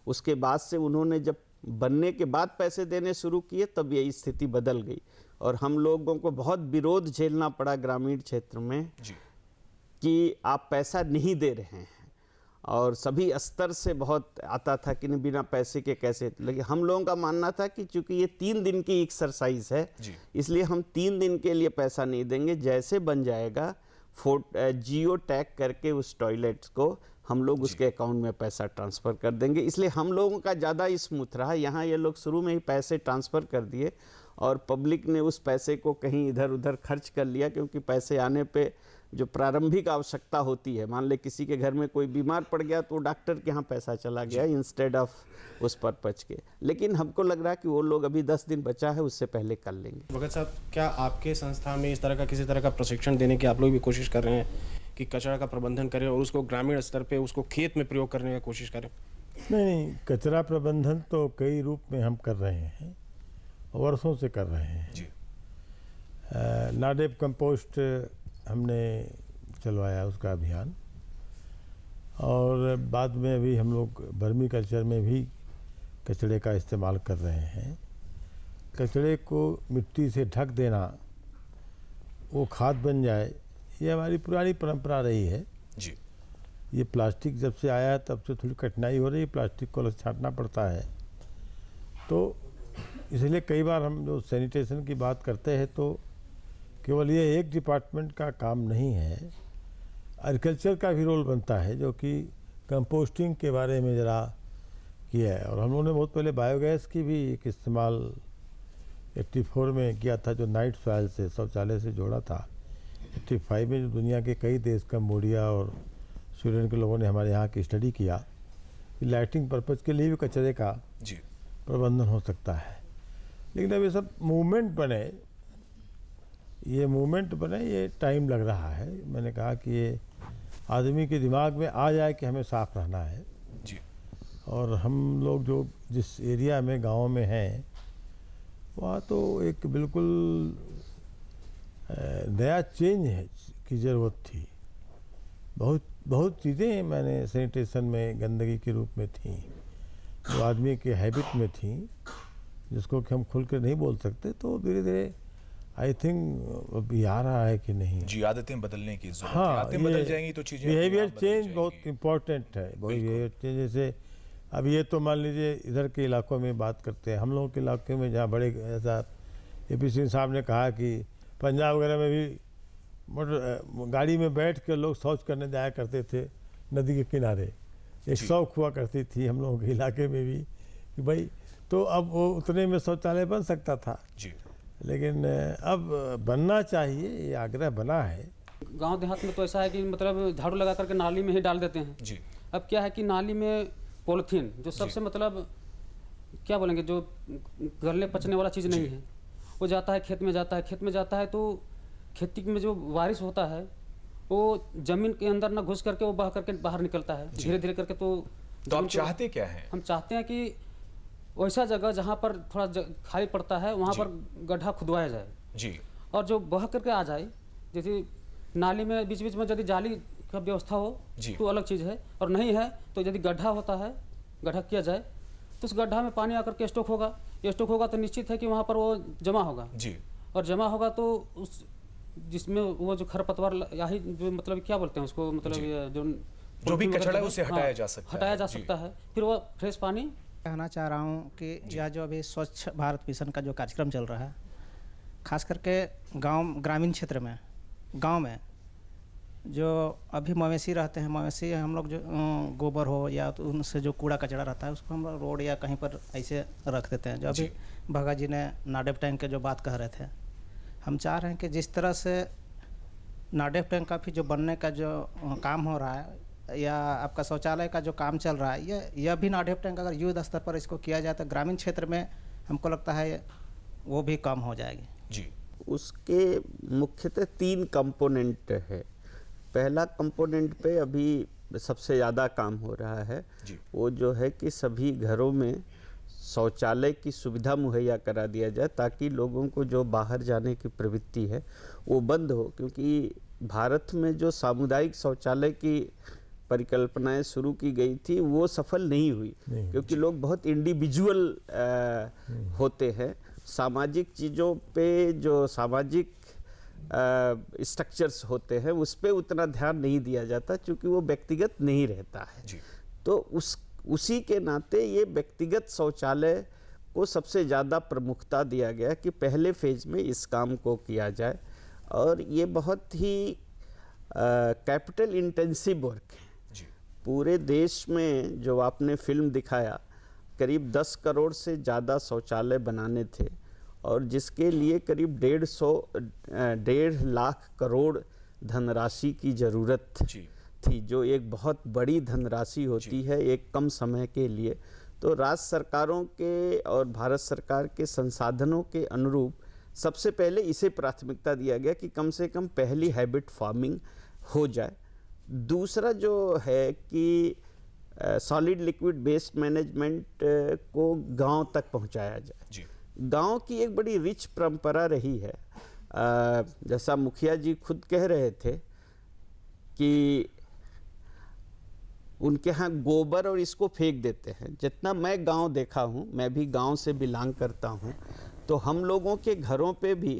Speaker 7: उसके बाद से उन्होंने जब बनने के बाद पैसे देने शुरू किए तब ये स्थिति बदल गई और हम लोगों को बहुत विरोध झेलना पड़ा ग्रामीण क्षेत्र में
Speaker 1: जी।
Speaker 7: कि आप पैसा नहीं दे रहे हैं और सभी स्तर से बहुत आता था कि बिना पैसे के कैसे। लेकिन हम लोगों का मानना था कि चूंकि ये 3 दिन की एक्सरसाइज है इसलिए हम 3 दिन के लिए पैसा नहीं देंगे, जैसे बन जाएगा जियो टैग करके उस टॉयलेट्स को हम लोग उसके अकाउंट में पैसा ट्रांसफ़र कर देंगे। इसलिए हम लोगों का ज़्यादा स्मूथ रहा। यहाँ ये लोग शुरू में ही पैसे ट्रांसफ़र कर दिए और पब्लिक ने उस पैसे को कहीं इधर उधर खर्च कर लिया, क्योंकि पैसे आने पे जो प्रारंभिक आवश्यकता होती है, मान ले किसी के घर में कोई बीमार पड़ गया तो डॉक्टर के यहाँ पैसा चला गया इंस्टेड ऑफ उस पर्पज के। लेकिन हमको लग रहा है कि वो लोग अभी 10 दिन बचा है उससे पहले कर लेंगे।
Speaker 10: भगत साहब, क्या आपके संस्था में इस तरह का किसी तरह का प्रशिक्षण देने की आप लोग भी कोशिश कर रहे हैं कि कचरा का प्रबंधन करें और उसको ग्रामीण स्तर पे उसको खेत में प्रयोग करने की कोशिश करें?
Speaker 5: नहीं, कचरा प्रबंधन तो कई रूप में हम कर रहे हैं, वर्षों से कर रहे हैं
Speaker 1: जी।
Speaker 5: नाडेप कंपोस्ट हमने चलवाया उसका अभियान, और बाद में अभी हम लोग वर्मी कल्चर में भी कचरे का इस्तेमाल कर रहे हैं। कचरे को मिट्टी से ढक देना, वो खाद बन जाए, ये हमारी पुरानी परंपरा रही है
Speaker 1: जी।
Speaker 5: ये प्लास्टिक जब से आया तब से थोड़ी कठिनाई हो रही है, प्लास्टिक को अलग छांटना पड़ता है। तो इसलिए कई बार हम जो सैनिटेशन की बात करते हैं तो केवल ये एक डिपार्टमेंट का काम नहीं है, एग्रीकल्चर का भी रोल बनता है, जो कि कंपोस्टिंग के बारे में ज़रा किया है। और हम लोगों ने बहुत पहले बायोगैस की भी एक इस्तेमाल 84 में किया था, जो नाइट सॉइल से शौचालय से जोड़ा था। 85 में जो दुनिया के कई देश, कंबोडिया और स्वीडन के लोगों ने हमारे यहाँ की स्टडी किया कि लाइटिंग पर्पज़ के लिए भी कचरे का
Speaker 1: जी
Speaker 5: प्रबंधन हो सकता है। लेकिन अब ये सब मूवमेंट बने, ये टाइम लग रहा है। मैंने कहा कि ये आदमी के दिमाग में आ जाए कि हमें साफ रहना है
Speaker 1: जी।
Speaker 5: और हम लोग जो जिस एरिया में गांव में हैं वहाँ तो एक बिल्कुल नया चेंज है की ज़रूरत थी। बहुत चीज़ें मैंने सैनिटेशन में गंदगी के रूप में थी, जो आदमी के हैबिट में थी, जिसको कि हम खुल कर नहीं बोल सकते। तो धीरे धीरे आई थिंक अभी आ रहा है कि नहीं
Speaker 1: जी, आदतें बदलने की जरूरत है।
Speaker 5: हाँ,
Speaker 1: आदतें बदल जाएंगी तो चीजें
Speaker 5: बिहेवियर
Speaker 1: बदल
Speaker 5: चेंज
Speaker 1: जाएंगी।
Speaker 5: बहुत इम्पोर्टेंट है। बिहेवियर चेंज जैसे अब ये तो मान लीजिए इधर के इलाकों में बात करते हैं, हम लोगों के इलाके में जहाँ बड़े, ऐसा AP सिंह साहब ने कहा कि पंजाब वगैरह में भी मोटर गाड़ी में बैठ कर लोग शौच करने जाया करते थे नदी के किनारे। एक शौक हुआ करती थी हम लोगों के इलाके में भी कि भाई, तो अब वो उतने में शौचालय बन सकता था
Speaker 1: जी।
Speaker 5: लेकिन अब बनना चाहिए, ये आग्रह बना है।
Speaker 11: गांव देहात में तो ऐसा है कि मतलब झाड़ू लगा करके नाली में ही डाल देते हैं।
Speaker 1: जी।
Speaker 11: अब क्या है कि नाली में पॉलीथीन जो सबसे मतलब क्या बोलेंगे, जो गलने पचने वाला चीज़ नहीं है, वो जाता है खेत में जाता है। खेत में जाता है तो खेती में जो बारिश होता है वो जमीन के अंदर ना घुस करके वो बह करके बाहर निकलता है धीरे धीरे करके। तो
Speaker 1: आप चाहते क्या हैं?
Speaker 11: हम चाहते हैं कि वैसा जगह जहाँ पर थोड़ा खाली पड़ता है वहाँ पर गड्ढा खुदवाया जाए
Speaker 1: जी,
Speaker 11: और जो बह करके आ जाए। जैसे नाली में बीच बीच में यदि जाली का व्यवस्था हो तो अलग चीज़ है, और नहीं है तो यदि गड्ढा होता है, गड्ढा किया जाए तो उस गड्ढा में पानी आकर के स्टॉक होगा तो निश्चित है कि वहाँ पर वो जमा होगा
Speaker 1: जी।
Speaker 11: और जमा होगा तो उस जिसमें वो जो खरपतवार यही जो मतलब क्या बोलते हैं उसको, मतलब ये
Speaker 1: जो भी कचरा है उसे हटाया जा सकता है।
Speaker 11: हटाया जा सकता है, फिर वो फ्रेश पानी।
Speaker 12: कहना चाह रहा हूँ कि यह जो अभी स्वच्छ भारत मिशन का जो कार्यक्रम चल रहा है, खास करके ग्रामीण क्षेत्र में, गांव में जो अभी मवेशी रहते हैं, मवेशी हम लोग जो गोबर हो या तो उनसे जो कूड़ा कचरा रहता है उसको हम लोग रोड या कहीं पर ऐसे रख देते हैं। जो अभी भगत जी ने नाडेप टैंक के जो बात कह रहे थे, हम चाह रहे हैं कि जिस तरह से नाडेप टैंक का भी जो बनने का जो काम हो रहा है या आपका शौचालय का जो काम चल रहा है, यह भी नाडेप टैंक अगर युद्ध स्तर पर इसको किया जाए तो ग्रामीण क्षेत्र में हमको लगता है वो भी कम हो जाएगी
Speaker 1: जी।
Speaker 7: उसके मुख्यतः 3 कंपोनेंट है। पहला कंपोनेंट पे अभी सबसे ज़्यादा काम हो रहा है
Speaker 1: जी।
Speaker 7: वो जो है कि सभी घरों में शौचालय की सुविधा मुहैया करा दिया जाए ताकि लोगों को जो बाहर जाने की प्रवृत्ति है वो बंद हो। क्योंकि भारत में जो सामुदायिक शौचालय की परिकल्पनाएं शुरू की गई थी वो सफल नहीं हुई, क्योंकि लोग बहुत इंडिविजुअल होते हैं। सामाजिक चीज़ों पे जो सामाजिक स्ट्रक्चर्स होते हैं उस पे उतना ध्यान नहीं दिया जाता क्योंकि वो व्यक्तिगत नहीं रहता है। तो उसी के नाते ये व्यक्तिगत शौचालय को सबसे ज़्यादा प्रमुखता दिया गया कि पहले फेज में इस काम को किया जाए। और ये बहुत ही कैपिटल इंटेंसिव वर्क है। पूरे देश में जो आपने फिल्म दिखाया, करीब 10 करोड़ से ज़्यादा शौचालय बनाने थे और जिसके लिए करीब 1.5 लाख करोड़ धनराशि की ज़रूरत थी, जो एक बहुत बड़ी धनराशि होती है एक कम समय के लिए। तो राज्य सरकारों के और भारत सरकार के संसाधनों के अनुरूप सबसे पहले इसे प्राथमिकता दिया गया कि कम से कम पहली हैबिट फार्मिंग हो जाए। दूसरा जो है कि सॉलिड लिक्विड वेस्ट मैनेजमेंट को गांव तक पहुंचाया जाए। गांव की एक बड़ी रिच परंपरा रही है। जैसा मुखिया जी खुद कह रहे थे कि उनके यहाँ गोबर और इसको फेंक देते हैं। जितना मैं गांव देखा हूँ, मैं भी गांव से बिलोंग करता हूँ, तो हम लोगों के घरों पे भी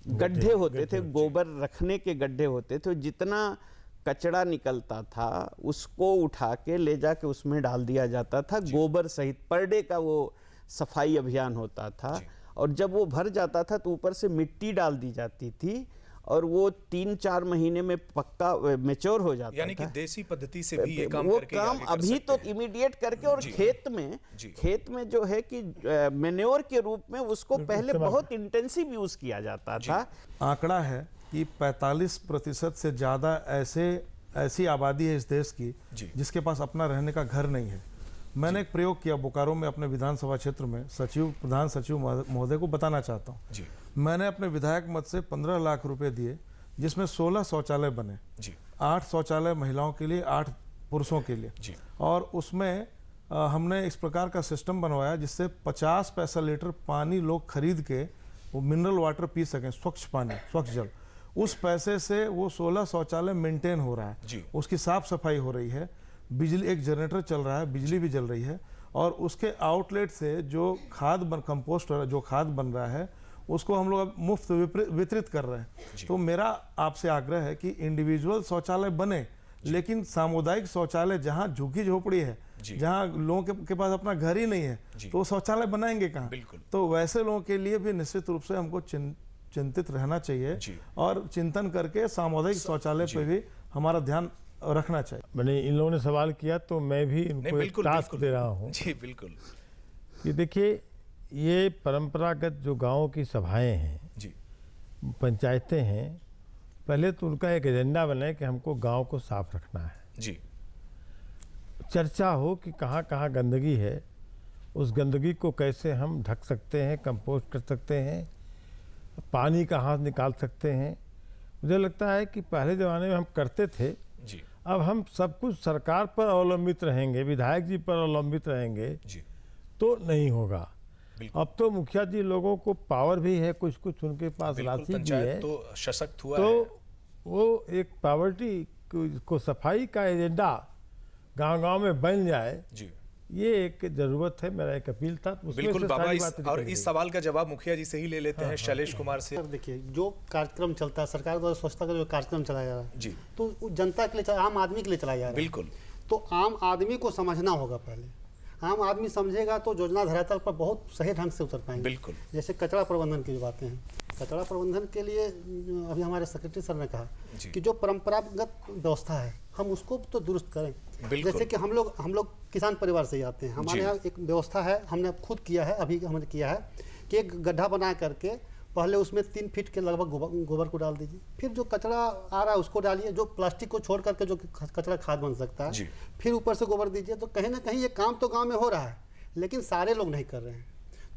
Speaker 7: गड्ढे होते थे, गोबर रखने के गड्ढे होते थे। जितना कचरा निकलता था उसको उठा के ले जाके उसमें डाल दिया जाता था, गोबर सहित। पर डे का वो सफाई अभियान होता था और जब वो भर जाता था तो ऊपर से मिट्टी डाल दी जाती थी और वो 3-4 महीने में पक्का मैच्योर हो जाता था।
Speaker 1: यानी कि देसी पद्धति से भी ये काम
Speaker 7: वो
Speaker 1: करके
Speaker 7: काम अभी तो इमीडिएट करके और खेत में जो है कि मैन्योर के रूप में उसको पहले बहुत इंटेंसिव यूज किया जाता था।
Speaker 6: आंकड़ा है कि 45% से ज़्यादा ऐसी आबादी है इस देश की जिसके पास अपना रहने का घर नहीं है। मैंने एक प्रयोग किया बोकारो में अपने विधानसभा क्षेत्र में, प्रधान सचिव महोदय को बताना चाहता हूँ। मैंने अपने विधायक मत से 15 लाख रुपए दिए जिसमें 16 शौचालय बने, 8 शौचालय महिलाओं के लिए, 8 पुरुषों के लिए। और उसमें हमने इस प्रकार का सिस्टम बनवाया जिससे 50 पैसा लीटर पानी लोग खरीद के वो मिनरल वाटर पी सकें, स्वच्छ पानी, स्वच्छ जल। उस पैसे से वो 16 शौचालय मेंटेन हो रहा है, उसकी साफ सफाई हो रही है, बिजली, एक जनरेटर चल रहा है, बिजली भी जल रही है और उसके आउटलेट से जो कंपोस्ट जो खाद बन रहा है उसको हम लोग मुफ्त वितरित कर रहे हैं। तो मेरा आपसे आग्रह है कि इंडिविजुअल शौचालय बने, लेकिन सामुदायिक शौचालय जहाँ झुग्गी झोपड़ी है, जहाँ लोगों के पास अपना घर ही नहीं है, तो शौचालय बनाएंगे कहाँ? तो वैसे लोगों के लिए भी निश्चित रूप से हमको चिंतित रहना चाहिए और चिंतन करके सामुदायिक शौचालय पे भी हमारा ध्यान रखना चाहिए।
Speaker 5: मैंने इन लोगों ने सवाल किया तो मैं भी इनको एक टास्क दे रहा हूँ।
Speaker 1: जी बिल्कुल।
Speaker 5: कि देखिए, ये परंपरागत जो गाँव की सभाएं हैं, पंचायतें हैं, पहले तो उनका एक एजेंडा बने कि हमको गांव को साफ रखना है।
Speaker 1: जी।
Speaker 5: चर्चा हो कि कहाँ कहाँ गंदगी है, उस गंदगी को कैसे हम ढक सकते हैं, कंपोस्ट कर सकते हैं, पानी कहाँ निकाल सकते हैं। मुझे लगता है कि पहले ज़माने में हम करते थे,
Speaker 1: जी।
Speaker 5: अब हम सब कुछ सरकार पर अवलंबित रहेंगे, विधायक जी पर अवलंबित रहेंगे
Speaker 1: जी। तो
Speaker 5: नहीं होगा। अब तो मुखिया जी लोगों को पावर भी है, कुछ कुछ उनके पास राशि भी है,
Speaker 1: तो सशक्त हुआ
Speaker 5: तो
Speaker 1: है।
Speaker 5: वो एक पावर्टी को सफाई का एजेंडा गांव-गांव में बन जाए,
Speaker 1: जी।
Speaker 5: ये एक जरूरत है। मेरा एक अपील था।
Speaker 1: बिल्कुल बाबा, और इस सवाल का जवाब मुखिया जी से ही ले लेते हैं, शैलेश कुमार से।
Speaker 8: सर देखिए, जो कार्यक्रम चलता है सरकार द्वारा स्वच्छता का जो कार्यक्रम चलाया जा रहा है
Speaker 1: जी,
Speaker 8: तो वो जनता के लिए, आम आदमी के लिए चलाया जा रहा है।
Speaker 1: बिल्कुल।
Speaker 8: तो आम आदमी को समझना होगा पहले। आम आदमी समझेगा तो योजना धरातल पर बहुत सही ढंग से उतर पाएंगे।
Speaker 1: बिल्कुल।
Speaker 8: जैसे कचरा प्रबंधन की जो बातें हैं, कचरा प्रबंधन के लिए अभी हमारे सेक्रेटरी सर ने कहा कि जो परंपरागत व्यवस्था है हम उसको तो दुरुस्त करें। जैसे कि हम लोग किसान परिवार से ही आते हैं। हमारे यहाँ एक व्यवस्था है, हमने खुद किया है, अभी हमने किया है कि एक गड्ढा बना करके पहले उसमें 3 फीट के लगभग गोबर को डाल दीजिए, फिर जो कचरा आ रहा है उसको डालिए, जो प्लास्टिक को छोड़ करके जो कचरा खाद बन सकता है, फिर ऊपर से गोबर दीजिए। तो कहीं ना कहीं ये काम तो गांव में हो रहा है, लेकिन सारे लोग नहीं कर रहे हैं।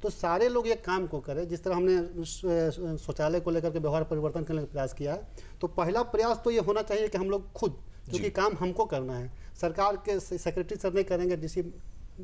Speaker 8: तो सारे लोग ये काम को करें। जिस तरह हमने शौचालय को लेकर के व्यवहार परिवर्तन करने का प्रयास किया है, तो पहला प्रयास तो ये होना चाहिए कि हम लोग खुद, क्योंकि काम हमको करना है, सरकार के सेक्रेटरी सर नहीं करेंगे, डीसी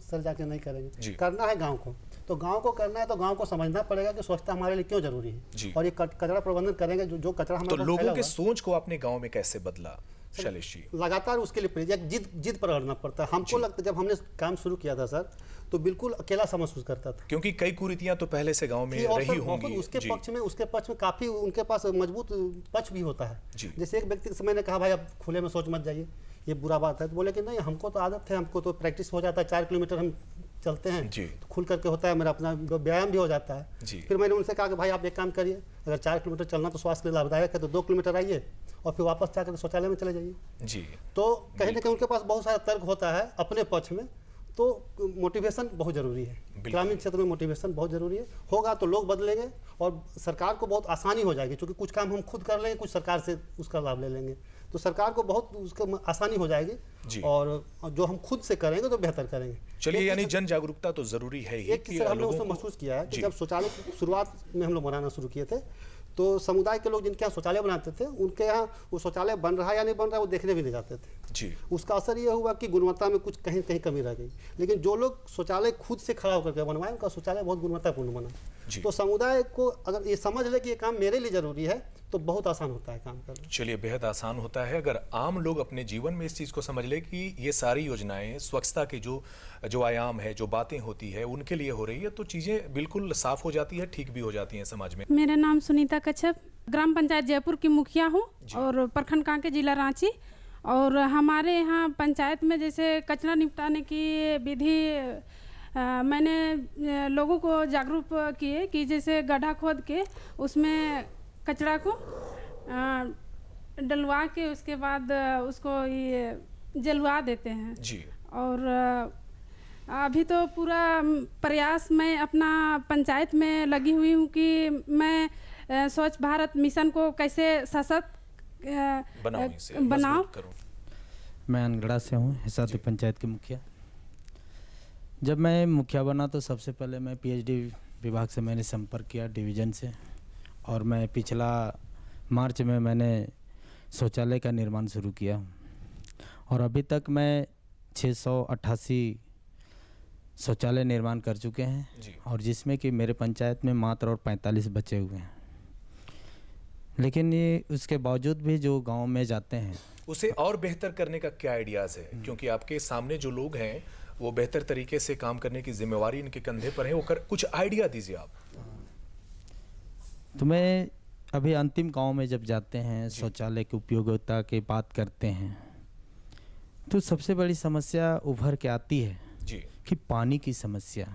Speaker 8: सर जाके नहीं करेंगे, करना है गांव को। तो गांव को करना है तो गांव को समझना पड़ेगा कि स्वच्छता हमारे लिए क्यों जरूरी है, और ये कचरा प्रबंधन करेंगे। जो कचरा हमारे
Speaker 1: तो लोगों के सोच को अपने गांव में कैसे बदला शैलेश जी?
Speaker 8: लगातार उसके लिए जिद पर अड़ना पड़ता है। हमको लगता है जब हमने काम शुरू किया था सर, तो बिल्कुल अकेला सा महसूस करता था,
Speaker 1: क्योंकि कई कुरीतियां तो पहले से गांव में रही होंगी।
Speaker 8: उसके पक्ष में काफी उनके पास मजबूत पक्ष भी होता है। जैसे एक व्यक्ति से मैंने कहा, भाई आप खुले में शौच मत जाइए, ये बुरा बात है। तो बोले कि नहीं, हमको तो आदत है, हमको तो प्रैक्टिस हो जाता है, 4 किलोमीटर हम चलते हैं तो खुल करके होता है, मेरा अपना व्यायाम भी हो जाता है। फिर मैंने उनसे कहा कि भाई आप एक काम करिए, अगर 4 किलोमीटर चलना तो स्वास्थ्य के लिए लाभदायक है, तो 2 किलोमीटर आइए और फिर वापस जाकर शौचालय में चले जाइए।
Speaker 1: जी।
Speaker 8: तो कहीं ना कहीं उनके पास बहुत सारा तर्क होता है अपने पक्ष में। तो मोटिवेशन बहुत ज़रूरी है, ग्रामीण क्षेत्र में मोटिवेशन बहुत ज़रूरी है। होगा तो लोग बदलेंगे और सरकार को बहुत आसानी हो जाएगी, क्योंकि कुछ काम हम खुद कर लेंगे, कुछ सरकार से उसका लाभ ले लेंगे, तो सरकार को बहुत उसका आसानी हो जाएगी। और जो हम खुद से करेंगे तो बेहतर करेंगे।
Speaker 1: चलिए, यानी जन जागरूकता तो जरूरी है ही।
Speaker 8: एक चीज़ हमने उसमें महसूस किया है कि जब शौचालय की शुरुआत में हम लोग बनाना शुरू किए थे, तो समुदाय के लोग जिनके यहाँ शौचालय बनाते थे, उनके यहाँ वो शौचालय बन रहा है या नहीं बन रहा है वो देखने भी नहीं जाते थे
Speaker 1: जी।
Speaker 8: उसका असर ये हुआ कि गुणवत्ता में कुछ कहीं कहीं कमी रह गई। लेकिन जो लोग शौचालय खुद से खड़ा होकर के बनवाए, उनका शौचालय बहुत गुणवत्तापूर्ण बना। तो समुदाय को अगर ये समझ ले कि ये काम मेरे लिए जरूरी है, तो बहुत आसान होता है काम करना।
Speaker 1: चलिए, बेहद आसान होता है अगर आम लोग अपने जीवन में इस चीज़ को समझ ले कि ये सारी योजनाएं स्वच्छता के जो आयाम है, जो बातें होती है, उनके लिए हो रही है, तो चीज़ें बिल्कुल साफ हो जाती है, ठीक भी हो जाती हैं समाज में।
Speaker 13: मेरा नाम सुनीता कच्छप, ग्राम पंचायत जयपुर की मुखिया हूँ और प्रखंड कांके जिला रांची। और हमारे यहाँ पंचायत में जैसे कचरा निपटाने की विधि मैंने लोगों को जागरूक किए कि जैसे गड्ढा खोद के उसमें कचरा को डलवा के उसके बाद उसको ये जलवा देते हैं
Speaker 1: जी।
Speaker 13: और अभी तो पूरा प्रयास मैं अपना पंचायत में लगी हुई हूँ कि मैं स्वच्छ भारत मिशन को कैसे सशक्त बनाऊं।
Speaker 14: मैं अनगढ़ा से हूँ, हिसार पंचायत के मुखिया। जब मैं मुखिया बना तो सबसे पहले मैं पीएचडी विभाग से मैंने संपर्क किया, डिवीज़न से, और मैं पिछला मार्च में मैंने शौचालय का निर्माण शुरू किया और अभी तक मैं 688 शौचालय निर्माण कर चुके हैं, और जिसमें कि मेरे पंचायत में मात्र और 45 बचे हुए हैं। लेकिन ये उसके बावजूद भी जो गांव में जाते हैं,
Speaker 1: उसे और बेहतर करने का क्या आइडियाज़ है? क्योंकि आपके सामने जो लोग हैं वो बेहतर तरीके से काम करने की जिम्मेवारी इनके कंधे पर है, वो कुछ आइडिया दीजिए आप।
Speaker 14: तो मैं अभी अंतिम गांव में जब जाते हैं, शौचालय की उपयोगिता की बात करते हैं, तो सबसे बड़ी समस्या उभर के आती है
Speaker 1: जी
Speaker 14: कि पानी की समस्या।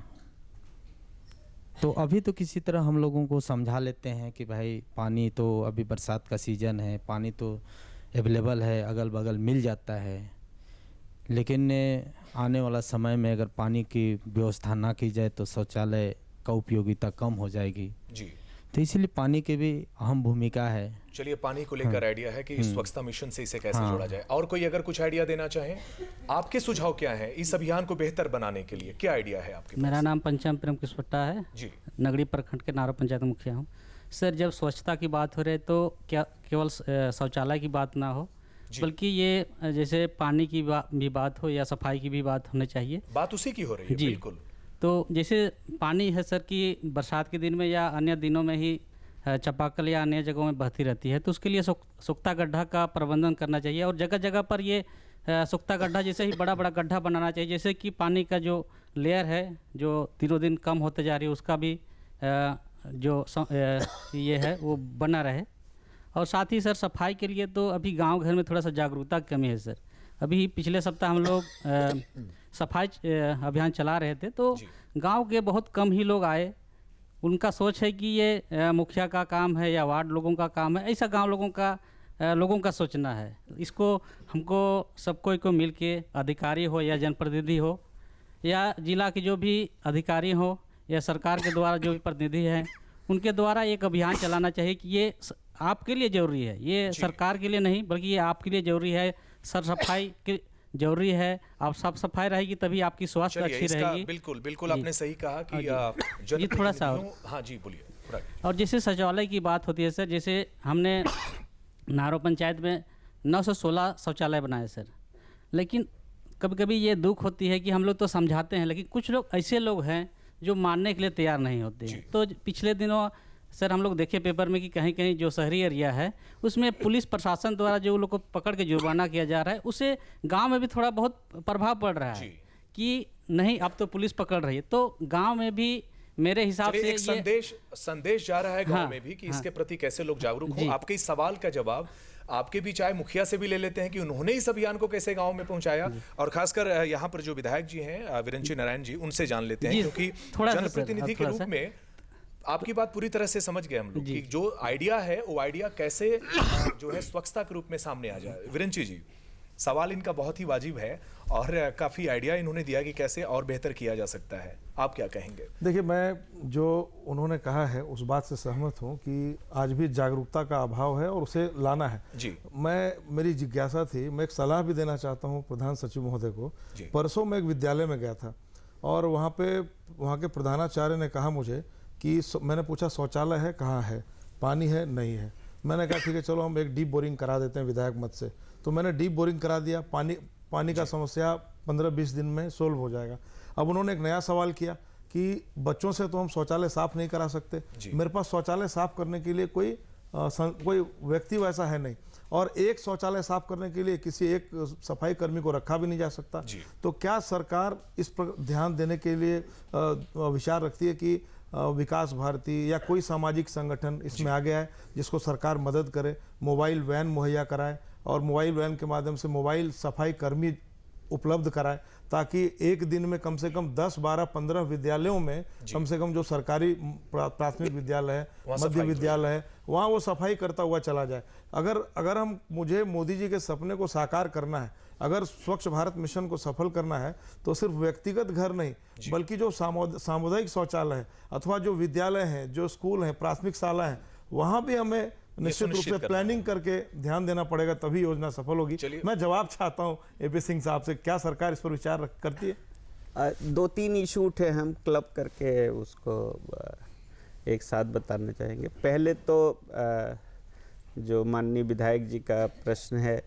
Speaker 14: तो अभी तो किसी तरह हम लोगों को समझा लेते हैं कि भाई पानी तो अभी बरसात का सीज़न है, पानी तो अवेलेबल है, अगल बगल मिल जाता है, लेकिन आने वाला समय में अगर पानी की व्यवस्था ना की जाए तो शौचालय का उपयोगिता कम हो जाएगी
Speaker 1: जी।
Speaker 14: तो इसीलिए पानी की भी अहम भूमिका है।
Speaker 1: चलिए, पानी को लेकर आइडिया है कि स्वच्छता मिशन से इसे कैसे
Speaker 14: हाँ।
Speaker 1: जोड़ा जाए। और कोई अगर कुछ आइडिया देना चाहे, आपके सुझाव क्या है इस अभियान को बेहतर बनाने के लिए? क्या आइडिया है आपके?
Speaker 15: मेरा नाम पंचम प्रेम किस्वट्टा है
Speaker 1: जी।
Speaker 15: नगरी प्रखंड के नारो पंचायत मुखिया हूँ। सर, जब स्वच्छता की बात हो रही है तो क्या केवल शौचालय की बात ना हो, बल्कि ये जैसे पानी की भी बात हो या सफाई की भी बात होनी चाहिए।
Speaker 1: बात उसी की हो रही है।
Speaker 15: जी,
Speaker 1: बिल्कुल।
Speaker 15: तो जैसे पानी है सर कि बरसात के दिन में या अन्य दिनों में ही चापाकल या अन्य जगहों में बहती रहती है, तो उसके लिए सुख्ता गड्ढा का प्रबंधन करना चाहिए। और जगह जगह पर ये सुख्ता गड्ढा जैसे ही बड़ा बड़ा गड्ढा बनाना चाहिए, जैसे कि पानी का जो लेयर है जो दिनों दिन कम होते जा रही है उसका भी ये है वो बना रहे। और साथ ही सर सफाई के लिए तो अभी गांव घर में थोड़ा सा जागरूकता की कमी है सर। अभी पिछले सप्ताह हम लोग सफाई अभियान चला रहे थे, तो गांव के बहुत कम ही लोग आए। उनका सोच है कि ये मुखिया का काम है या वार्ड लोगों का काम है, ऐसा गांव लोगों का सोचना है। इसको हमको सबको को मिल के, अधिकारी हो या जनप्रतिनिधि हो या जिला के जो भी अधिकारी हो या सरकार के द्वारा जो भी प्रतिनिधि हैं, उनके द्वारा एक अभियान चलाना चाहिए कि ये आपके लिए ज़रूरी है, ये सरकार के लिए नहीं बल्कि ये आपके लिए ज़रूरी है। सर सफाई की जरूरी है, आप साफ सफाई रहेगी तभी आपकी स्वास्थ्य अच्छी रहेगी।
Speaker 1: बिल्कुल बिल्कुल आपने सही कहा कि
Speaker 15: जी थोड़ा सा
Speaker 1: हाँ जी बोलिए।
Speaker 15: और जैसे शौचालय की बात होती है सर, जैसे हमने नारो पंचायत में 916 शौचालय बनाए सर, लेकिन कभी कभी ये दुख होती है कि हम लोग तो समझाते हैं लेकिन कुछ लोग ऐसे लोग हैं जो मानने के लिए तैयार नहीं होते हैं। तो पिछले दिनों सर हम लोग देखे पेपर में कि कहीं कहीं जो शहरी एरिया है उसमें पुलिस प्रशासन द्वारा जो लोग को पकड़ के जुर्माना किया जा रहा है, उससे गांव में भी थोड़ा बहुत प्रभाव पड़ रहा है कि नहीं अब तो पुलिस पकड़ रही है। तो गांव में भी मेरे हिसाब से
Speaker 1: एक संदेश जा रहा है गांव में भी कि इसके प्रति कैसे लोग जागरूक हों। आपके इस सवाल का जवाब आपके भी चाहे मुखिया से भी ले लेते हैं कि उन्होंने इस अभियान को कैसे गांव में पहुंचाया, और खासकर यहाँ पर जो विधायक जी हैं विरंची नारायण जी, उनसे जान लेते हैं, क्योंकि जनप्रतिनिधि के रूप में आपकी बात पूरी तरह से समझ गए हम लोग कि जो आइडिया है वो आइडिया कैसे जो है स्वच्छता के रूप में सामने आ जाए। विरंची जी, सवाल इनका बहुत ही वाजिब है और काफ़ी आइडिया इन्होंने दिया कि कैसे और बेहतर किया जा सकता है। आप क्या कहेंगे?
Speaker 6: देखिए, मैं जो उन्होंने कहा है उस बात से सहमत हूँ कि आज भी जागरूकता का अभाव है और उसे लाना है जी। मेरी जिज्ञासा थी, मैं एक सलाह भी देना चाहता हूँ प्रधान सचिव महोदय को। परसों मैं एक विद्यालय में गया था और वहाँ के प्रधानाचार्य ने कहा मुझे कि मैंने पूछा शौचालय है कहाँ है, पानी है नहीं है। मैंने कहा ठीक है चलो हम एक डीप बोरिंग करा देते हैं विधायक मत से। तो मैंने डीप बोरिंग करा दिया, पानी का समस्या 15-20 दिन में सोल्व हो जाएगा। अब उन्होंने एक नया सवाल किया कि बच्चों से तो हम शौचालय साफ नहीं करा सकते, मेरे पास शौचालय साफ करने के लिए कोई व्यक्ति वैसा है नहीं, और एक शौचालय साफ करने के लिए किसी एक सफाई कर्मी को रखा भी नहीं जा सकता। तो क्या सरकार इस पर ध्यान देने के लिए विचार रखती है कि विकास भारती या कोई सामाजिक संगठन इसमें आ गया है जिसको सरकार मदद करे, मोबाइल वैन मुहैया कराए और मोबाइल वैन के माध्यम से मोबाइल सफाई कर्मी उपलब्ध कराए, ताकि एक दिन में कम से कम 10, 12, 15 विद्यालयों में कम से कम जो सरकारी प्राथमिक विद्यालय है, मध्य विद्यालय है, वहाँ वो सफाई करता हुआ चला जाए। अगर मुझे मोदी जी के सपने को साकार करना है, अगर स्वच्छ भारत मिशन को सफल करना है, तो सिर्फ व्यक्तिगत घर नहीं बल्कि जो सामुदायिक शौचालय है अथवा जो विद्यालय हैं, जो स्कूल हैं, प्राथमिक शाला है, वहाँ भी हमें निश्चित रूप से प्लानिंग करके ध्यान देना पड़ेगा, तभी योजना सफल होगी। मैं जवाब चाहता हूँ एपी सिंह साहब से, क्या सरकार इस पर विचार करती है?
Speaker 7: 2-3 इशू उठे, हम क्लब करके उसको एक साथ बताना चाहेंगे। पहले तो जो माननीय विधायक जी का प्रश्न है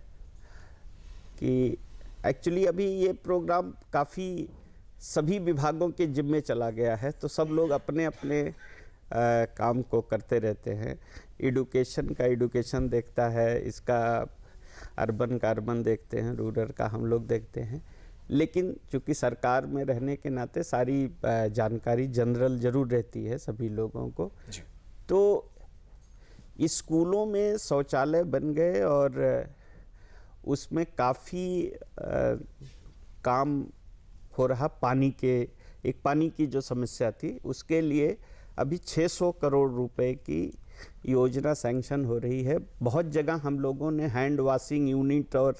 Speaker 7: कि एक्चुअली अभी ये प्रोग्राम काफ़ी सभी विभागों के जिम्मे चला गया है, तो सब लोग अपने अपने काम को करते रहते हैं। एडुकेशन देखता है, इसका अर्बन का अर्बन देखते हैं, रूरल का हम लोग देखते हैं, लेकिन चूँकि सरकार में रहने के नाते सारी जानकारी जनरल ज़रूर रहती है सभी लोगों को। तो स्कूलों में शौचालय बन गए और उसमें काफ़ी काम हो रहा। पानी की जो समस्या थी उसके लिए अभी 600 करोड़ रुपए की योजना सैंक्शन हो रही है। बहुत जगह हम लोगों ने हैंड वॉशिंग यूनिट और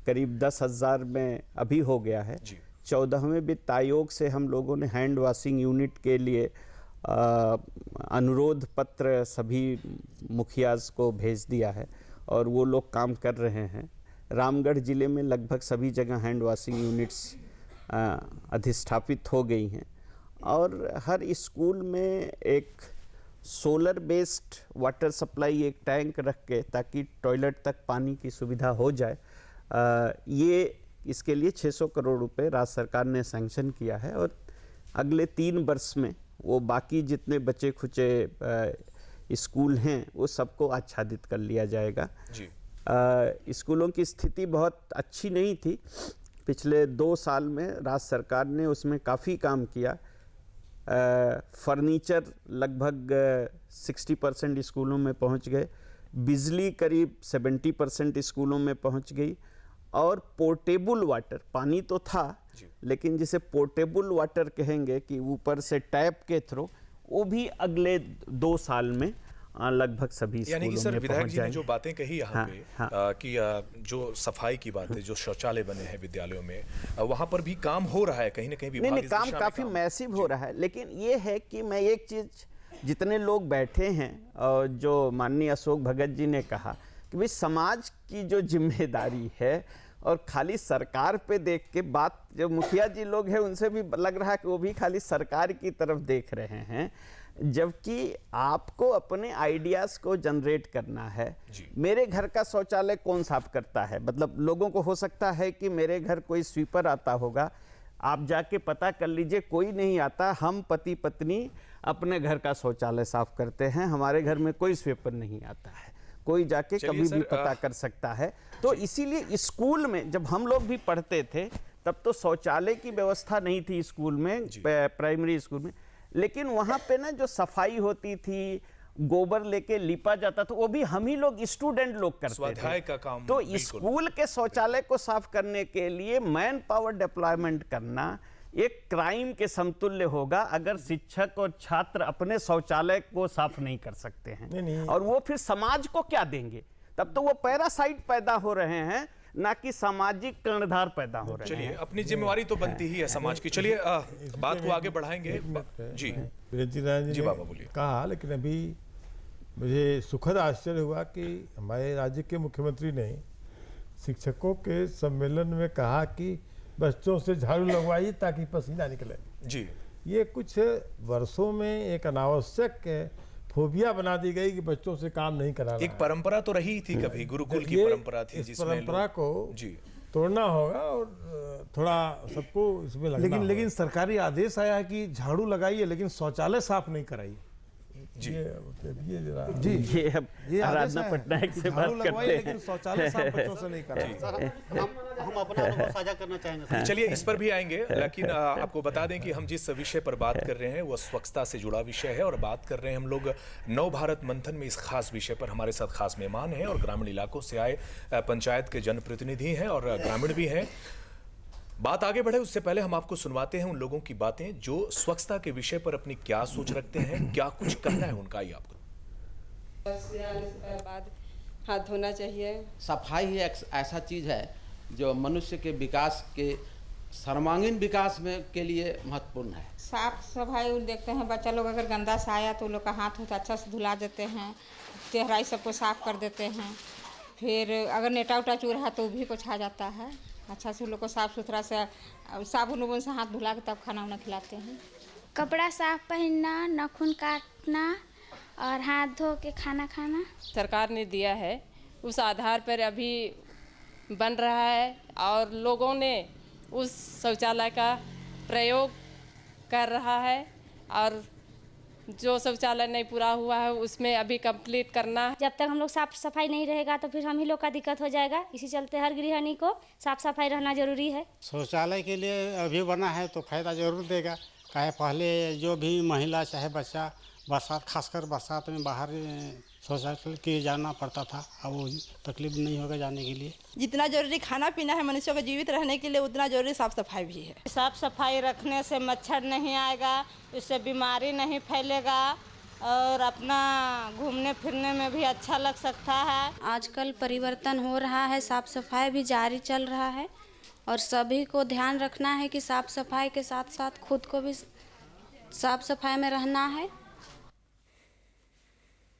Speaker 7: करीब 10,000 में अभी हो गया है। 14वें वित्त आयोग से हम लोगों ने हैंड वॉशिंग यूनिट के लिए अनुरोध पत्र सभी मुखियाज को भेज दिया है और वो लोग काम कर रहे हैं। रामगढ़ ज़िले में लगभग सभी जगह हैंड वॉशिंग यूनिट्स अधिष्ठापित हो गई हैं और हर स्कूल में एक सोलर बेस्ड वाटर सप्लाई, एक टैंक रख के ताकि टॉयलेट तक पानी की सुविधा हो जाए, ये इसके लिए 600 करोड़ रुपए राज्य सरकार ने सैंक्शन किया है और अगले 3 वर्ष में वो बाकी जितने बचे खुचे स्कूल हैं वो सबको आच्छादित कर लिया जाएगा।
Speaker 1: जी।
Speaker 7: स्कूलों की स्थिति बहुत अच्छी नहीं थी। पिछले 2 साल में राज्य सरकार ने उसमें काफ़ी काम किया। फर्नीचर लगभग 60% स्कूलों में पहुंच गए, बिजली करीब 70% स्कूलों में पहुंच गई और पोर्टेबल वाटर, पानी तो था लेकिन जिसे पोर्टेबल वाटर कहेंगे कि ऊपर से टैप के थ्रू, वो भी अगले 2 साल में लगभग सभी
Speaker 1: यानी कि
Speaker 7: स्कूलों
Speaker 1: सर
Speaker 7: में
Speaker 1: विधायक
Speaker 7: पहुंच
Speaker 1: जी ने
Speaker 7: जाएंगे।
Speaker 1: जो बातें कही यहाँ पे कि जो सफाई की बात है, जो शौचालय बने हैं विद्यालयों में, वहाँ पर भी काम हो रहा है कहीं ना कहीं विभाग
Speaker 7: नहीं,
Speaker 1: इस
Speaker 7: काम
Speaker 1: दिशा में
Speaker 7: काफ़ी मैसिव हो रहा है। लेकिन ये है कि मैं एक चीज़, जितने लोग बैठे हैं और जो माननीय अशोक भगत जी ने कहा कि भाई समाज की जो जिम्मेदारी है और खाली सरकार पे देख के बात, जो मुखिया जी लोग हैं उनसे भी लग रहा है कि वो भी खाली सरकार की तरफ देख रहे हैं, जबकि आपको अपने आइडियाज़ को जनरेट करना है। मेरे घर का शौचालय कौन साफ करता है? मतलब लोगों को हो सकता है कि मेरे घर कोई स्वीपर आता होगा, आप जाके पता कर लीजिए कोई नहीं आता। हम पति पत्नी अपने घर का शौचालय साफ करते हैं, हमारे घर में कोई स्वीपर नहीं आता है, कोई जाके कभी भी पता कर सकता है। तो इसीलिए स्कूल में जब हम लोग भी पढ़ते थे तब तो शौचालय की व्यवस्था नहीं थी स्कूल में, प्राइमरी स्कूल में, लेकिन वहाँ पे ना जो सफाई होती थी, गोबर लेके लिपा जाता था, वो भी हम ही लोग स्टूडेंट लोग करते
Speaker 1: स्वाध्याय
Speaker 7: थे।
Speaker 1: का काम।
Speaker 7: तो स्कूल के शौचालय को साफ करने के लिए मैन पावर डिप्लॉयमेंट करना एक क्राइम के समतुल्य होगा अगर शिक्षक और छात्र अपने शौचालय को साफ नहीं कर सकते हैं। और वो फिर समाज को क्या देंगे? तब तो वो पैरासाइट पैदा हो रहे हैं, ना कि सामाजिक कर्णधार पैदा हो रहे हैं।
Speaker 1: चलिए, अपनी जिम्मेवारी तो बनती ही है समाज की। चलिए बात को आगे बढ़ाएंगे। जी
Speaker 5: जी
Speaker 1: बाबा बोलिए।
Speaker 5: कहा, लेकिन अभी मुझे सुखद आश्चर्य हुआ कि हमारे राज्य के मुख्यमंत्री ने शिक्षकों के सम्मेलन में कहा कि बच्चों से झाड़ू लगवाइए ताकि पसीना निकले।
Speaker 1: जी,
Speaker 5: ये कुछ वर्षों में एक अनावश्यक फोबिया बना दी गई कि बच्चों से काम नहीं कराना।
Speaker 1: एक परंपरा तो रही थी, कभी गुरुकुल की परंपरा थी,
Speaker 5: इस
Speaker 1: जिसमें
Speaker 5: परंपरा को तोड़ना होगा और थोड़ा सबको इसमें लगना
Speaker 6: लेकिन सरकारी आदेश आया है कि झाड़ू लगाइए लेकिन शौचालय साफ नहीं कराइए।
Speaker 1: जी
Speaker 7: ये आराधना पटनायक से बात करते हैं,
Speaker 6: लेकिन शौचालय साफ बच्चों से नहीं कराइए।
Speaker 8: हम अपना अनुभव साझा करना चाहेंगे।
Speaker 1: चलिए इस पर भी आएंगे, लेकिन आपको बता दें कि हम जिस विषय पर बात कर रहे हैं वो स्वच्छता से जुड़ा विषय है और बात कर रहे हैं हम लोग नव भारत मंथन में। इस खास विषय पर हमारे साथ खास मेहमान हैं और ग्रामीण इलाकों से आए पंचायत के जनप्रतिनिधि हैं और ग्रामीण भी हैं। बात आगे बढ़े उससे पहले हम आपको सुनवाते हैं उन लोगों की बातें जो स्वच्छता के विषय पर अपनी क्या सोच रखते हैं, क्या कुछ कहना है उनका। ही आपको
Speaker 16: बाद हाथ धोना चाहिए।
Speaker 17: सफाई ही एक ऐसा चीज़ है जो मनुष्य के विकास के सर्वांगीण विकास में के लिए महत्वपूर्ण है।
Speaker 18: साफ सफाई देखते हैं, बच्चा लोग अगर गंदा सा आया तो लोग का हाथ होता अच्छा से धुला देते हैं, चेहरा सबको साफ कर देते हैं। फिर अगर नेटा उटा चूर है तो भी पोछा जाता है अच्छा से। लोग को साफ सुथरा से साबुन उबुन से हाथ धुला के तब खाना उना खिलाते हैं।
Speaker 19: कपड़ा साफ पहनना, नाखून काटना और हाथ धो के खाना खाना
Speaker 16: सरकार ने दिया है, उस आधार पर अभी बन रहा है और लोगों ने उस शौचालय का प्रयोग कर रहा है और जो शौचालय नहीं पूरा हुआ है उसमें अभी कंप्लीट करना है।
Speaker 19: जब तक हम लोग साफ सफाई नहीं रहेगा तो फिर हम ही लोग का दिक्कत हो जाएगा। इसी चलते हर गृहिणी को साफ सफाई रहना जरूरी है।
Speaker 20: शौचालय के लिए अभी बना है तो फायदा जरूर देगा। काहे पहले जो भी महिला चाहे बच्चा बरसात, खासकर बरसात में बाहर शौचालय के जाना पड़ता था, अब वो तकलीफ नहीं होगा जाने के लिए।
Speaker 21: जितना जरूरी खाना पीना है मनुष्यों को जीवित रहने के लिए, उतना जरूरी साफ सफाई भी है।
Speaker 22: साफ सफाई रखने से मच्छर नहीं आएगा, इससे बीमारी नहीं फैलेगा और अपना घूमने फिरने में भी अच्छा लग सकता है।
Speaker 23: आजकल परिवर्तन हो रहा है, साफ सफाई भी जारी चल रहा है और सभी को ध्यान रखना है कि साफ सफाई के साथ साथ खुद को भी साफ सफाई में रहना है।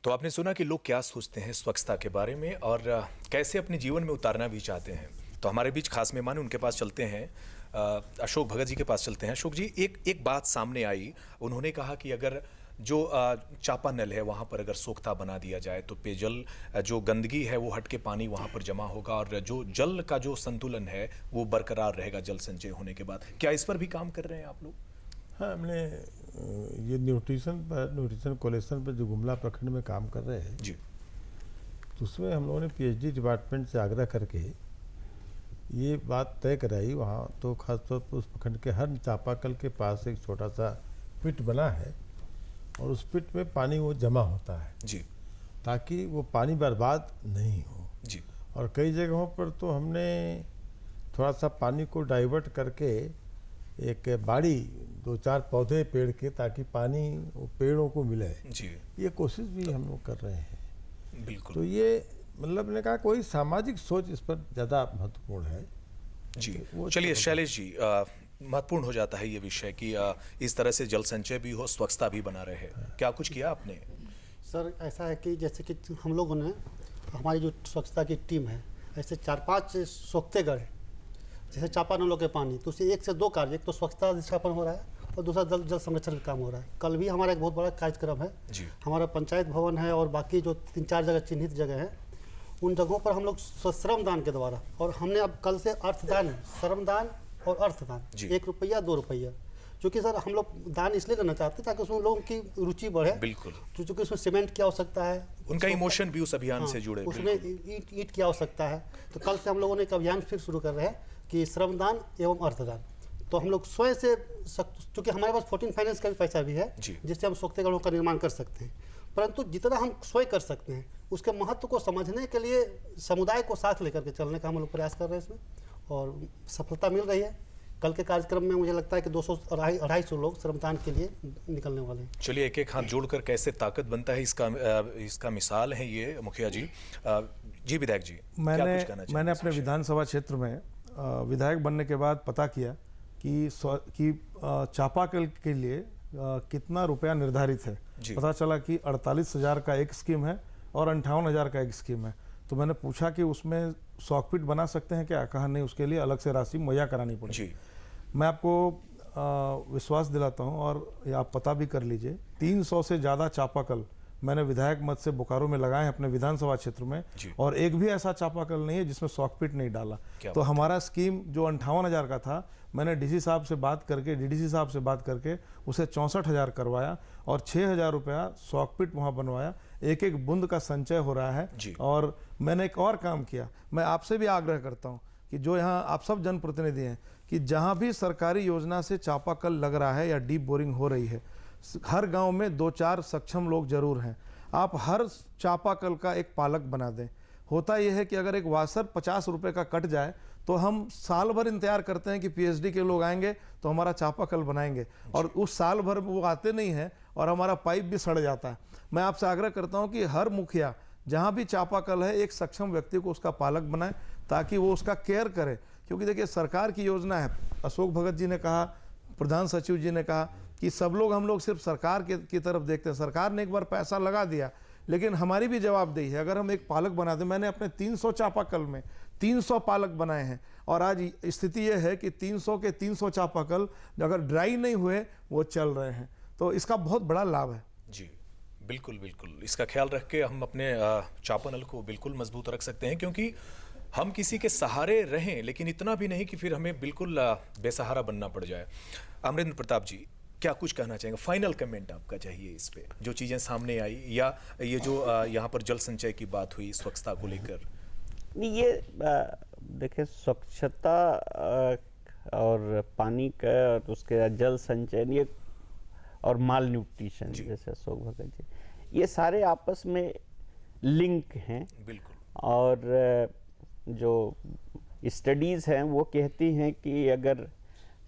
Speaker 1: तो आपने सुना कि लोग क्या सोचते हैं स्वच्छता के बारे में और कैसे अपने जीवन में उतारना भी चाहते हैं। तो हमारे बीच खास मेहमान उनके पास चलते हैं, अशोक भगत जी के पास चलते हैं। अशोक जी, एक बात सामने आई, उन्होंने कहा कि अगर जो चापानल है वहाँ पर अगर सोख्ता बना दिया जाए तो पेयजल जो गंदगी है वो हट के पानी वहाँ पर जमा होगा और जो जल का जो संतुलन है वो बरकरार रहेगा जल संचय होने के बाद। क्या इस पर भी काम कर रहे हैं आप लोग?
Speaker 5: हाँ, हमने ये न्यूट्रिशन कोलेशन पर जो गुमला प्रखंड में काम कर रहे हैं
Speaker 1: जी,
Speaker 5: तो उसमें हम लोगों ने पीएचडी डिपार्टमेंट से आग्रह करके ये बात तय कराई। वहाँ तो खासतौर पर उस प्रखंड के हर चापाकल के पास एक छोटा सा पिट बना है और उस पिट में पानी वो जमा होता है
Speaker 1: जी,
Speaker 5: ताकि वो पानी बर्बाद नहीं हो
Speaker 1: जी।
Speaker 5: और कई जगहों पर तो हमने थोड़ा सा पानी को डाइवर्ट करके एक बाड़ी 2-4 पौधे पेड़ के, ताकि पानी वो पेड़ों को मिले
Speaker 1: जी।
Speaker 5: ये कोशिश भी हम लोग कर रहे हैं।
Speaker 1: बिल्कुल।
Speaker 5: तो ये मतलब ने कहा कोई सामाजिक सोच इस पर ज़्यादा महत्वपूर्ण है
Speaker 1: जी। चलिए शैलेश जी, महत्वपूर्ण हो जाता है ये विषय कि इस तरह से जल संचय भी हो, स्वच्छता भी बना रहे। क्या कुछ किया आपने?
Speaker 8: सर ऐसा है कि जैसे कि हम लोगों ने, हमारी जो स्वच्छता की टीम है, ऐसे 4-5 सोखते गए जैसे चापानलों के पानी, तो उससे 1 से 2 कार्य, एक तो स्वच्छता अधिष्ठापन हो रहा है और दूसरा जल संरक्षण का काम हो रहा है। कल भी हमारा एक बहुत बड़ा कार्यक्रम है
Speaker 1: जी।
Speaker 8: हमारा पंचायत भवन है और बाकी जो 3-4 जगह चिन्हित जगह हैं, उन जगहों पर हम लोग श्रमदान के द्वारा, और हमने अब कल से अर्थदान है, श्रमदान और अर्थदान, 1 रुपया 2 रुपया, क्योंकि सर हम लोग दान इसलिए लेना चाहते हैं ताकि उसमें लोगों की रुचि बढ़े।
Speaker 1: बिल्कुल।
Speaker 8: क्योंकि उसमें सीमेंट की आवश्यकता है,
Speaker 1: उनका इमोशन भी उस अभियान से जुड़े,
Speaker 8: उसमें ईंट की आवश्यकता है। तो कल से हम लोगों ने एक अभियान फिर शुरू कर रहे हैं कि श्रमदान एवं अर्थदान। तो हम लोग स्वयं से, क्योंकि हमारे पास 14 फाइनेंस का भी पैसा भी है जिससे हम सोखते घरों का निर्माण कर सकते हैं, परंतु जितना हम स्वयं कर सकते हैं उसके महत्व को समझने के लिए समुदाय को साथ लेकर के चलने का हम लोग प्रयास कर रहे हैं इसमें, और सफलता मिल रही है। कल के कार्यक्रम में मुझे लगता है कि 200-250 लोग श्रमदान के लिए निकलने वाले हैं।
Speaker 1: चलिए एक हाथ जोड़कर कैसे ताकत बनता है इसका मिसाल है ये मुखिया जी। जी विधायक जी,
Speaker 6: मैंने अपने विधानसभा क्षेत्र में विधायक बनने के बाद पता किया कि चापाकल के लिए कितना रुपया निर्धारित है। पता चला कि 48,000 का एक स्कीम है और 58,000 का एक स्कीम है। तो मैंने पूछा कि उसमें सॉकपिट बना सकते हैं क्या? कहा नहीं, उसके लिए अलग से राशि मुहैया करानी पड़ेगी। मैं आपको विश्वास दिलाता हूं और आप पता भी कर लीजिए, 300 से ज़्यादा चापाकल मैंने विधायक मत से बोकारो में लगाए हैं अपने विधानसभा क्षेत्र में, और एक भी ऐसा चापाकल नहीं है जिसमें सॉकपिट नहीं डाला। तो हमारा स्कीम जो 58,000 का था, मैंने डीसी साहब से बात करके, डीडीसी साहब से बात करके उसे 64,000 करवाया और 6,000 रुपया सॉकपिट वहाँ बनवाया। एक एक बूंद का संचय हो रहा है। और मैंने एक और काम किया, मैं आपसे भी आग्रह करता हूँ कि जो यहाँ आप सब जनप्रतिनिधि हैं, कि जहाँ भी सरकारी योजना से चापाकल लग रहा है या डीप बोरिंग हो रही है, हर गांव में 2-4 सक्षम लोग जरूर हैं। आप हर चापाकल का एक पालक बना दें। होता यह है कि अगर एक वासर 50 रुपए का कट जाए तो हम साल भर इंतजार करते हैं कि पीएचडी के लोग आएंगे तो हमारा चापाकल बनाएंगे, और उस साल भर वो आते नहीं हैं और हमारा पाइप भी सड़ जाता है। मैं आपसे आग्रह करता हूं कि हर मुखिया जहां भी चापाकल है, एक सक्षम व्यक्ति को उसका पालक बनाए ताकि वो उसका केयर करे। क्योंकि देखिए सरकार की योजना है, अशोक भगत जी ने कहा, प्रधान सचिव जी ने कहा कि सब लोग, हम लोग सिर्फ सरकार की तरफ देखते हैं। सरकार ने एक बार पैसा लगा दिया, लेकिन हमारी भी जवाबदेही है। अगर हम एक पालक बना दें, मैंने अपने 300 चापाकल में 300 पालक बनाए हैं, और आज स्थिति यह है कि 300 के 300 चापाकल अगर ड्राई नहीं हुए वो चल रहे हैं, तो इसका बहुत बड़ा लाभ है।
Speaker 1: जी बिल्कुल बिल्कुल, इसका ख्याल रख के हम अपने चापानल को बिल्कुल मजबूत रख सकते हैं, क्योंकि हम किसी के सहारे रहें लेकिन इतना भी नहीं कि फिर हमें बिल्कुल बेसहारा बनना पड़ जाए। अमरेंद्र प्रताप जी, क्या कुछ कहना चाहेंगे? फाइनल कमेंट आपका चाहिए इस पे, जो चीज़ें सामने आई, या ये जो यहाँ पर जल संचय की बात हुई स्वच्छता को लेकर।
Speaker 7: ये देखिए, स्वच्छता और पानी का और उसके जल संचय, ये और माल न्यूट्रिशन, जैसे अशोक भगत जी, ये सारे आपस में लिंक हैं।
Speaker 1: बिल्कुल।
Speaker 7: और जो स्टडीज़ हैं वो कहती हैं कि अगर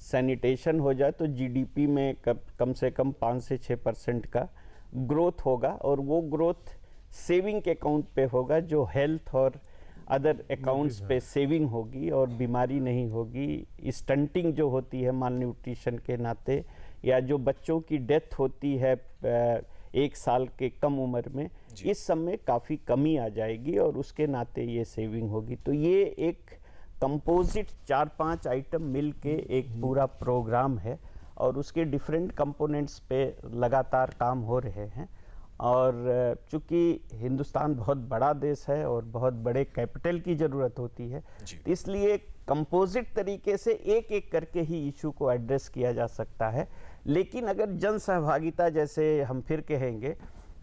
Speaker 7: सैनिटेशन हो जाए तो जीडीपी में कम से कम 5 से 6% का ग्रोथ होगा, और वो ग्रोथ सेविंग के अकाउंट पे होगा, जो हेल्थ और अदर अकाउंट्स पे सेविंग होगी और बीमारी नहीं होगी। स्टंटिंग जो होती है माल न्यूट्रिशन के नाते, या जो बच्चों की डेथ होती है 1 साल के कम उम्र में, इस सब में काफ़ी कमी आ जाएगी और उसके नाते ये सेविंग होगी। तो ये एक कंपोजिट 4-5 आइटम मिल के एक पूरा प्रोग्राम है और उसके डिफरेंट कंपोनेंट्स पे लगातार काम हो रहे हैं। और चूँकि हिंदुस्तान बहुत बड़ा देश है और बहुत बड़े कैपिटल की ज़रूरत होती है, इसलिए कंपोजिट तरीके से एक एक करके ही इशू को एड्रेस किया जा सकता है। लेकिन अगर जन सहभागिता, जैसे हम फिर कहेंगे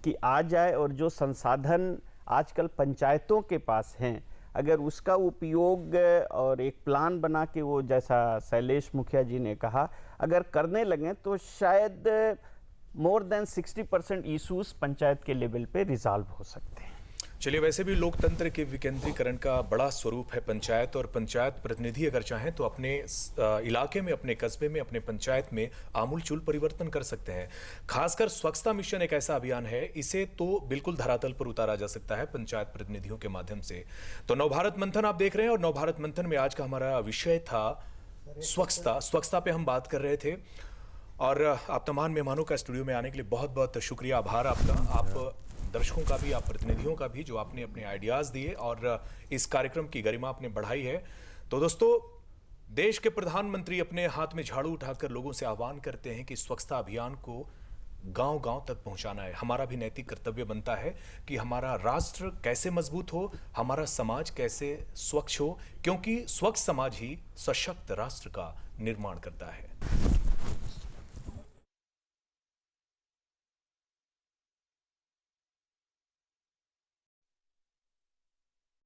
Speaker 7: कि आ जाए और जो संसाधन आजकल पंचायतों के पास हैं, अगर उसका उपयोग और एक प्लान बना के वो, जैसा शैलेश मुखिया जी ने कहा, अगर करने लगें तो शायद मोर देन 60% इशूज पंचायत के लेवल पे रिजॉल्व हो सकते हैं।
Speaker 1: चलिए, वैसे भी लोकतंत्र के विकेंद्रीकरण का बड़ा स्वरूप है पंचायत, और पंचायत प्रतिनिधि अगर चाहें तो अपने इलाके में, अपने कस्बे में, अपने पंचायत में आमूलचूल परिवर्तन कर सकते हैं। खासकर स्वच्छता मिशन एक ऐसा अभियान है, इसे तो बिल्कुल धरातल पर उतारा जा सकता है पंचायत प्रतिनिधियों के माध्यम से। तो नवभारत मंथन आप देख रहे हैं, और नवभारत मंथन में आज का हमारा विषय था स्वच्छता। स्वच्छता पे हम बात कर रहे थे, और आप तमाम मेहमानों का स्टूडियो में आने के लिए बहुत बहुत शुक्रिया, आभार आपका, आप दर्शकों का भी, आप प्रतिनिधियों का भी, जो आपने अपने आइडियाज़ दिए और इस कार्यक्रम की गरिमा आपने बढ़ाई है। तो दोस्तों, देश के प्रधानमंत्री अपने हाथ में झाड़ू उठाकर लोगों से आह्वान करते हैं कि स्वच्छता अभियान को गांव-गांव तक पहुंचाना है। हमारा भी नैतिक कर्तव्य बनता है कि हमारा राष्ट्र कैसे मजबूत हो, हमारा समाज कैसे स्वच्छ हो, क्योंकि स्वच्छ समाज ही सशक्त राष्ट्र का निर्माण करता है।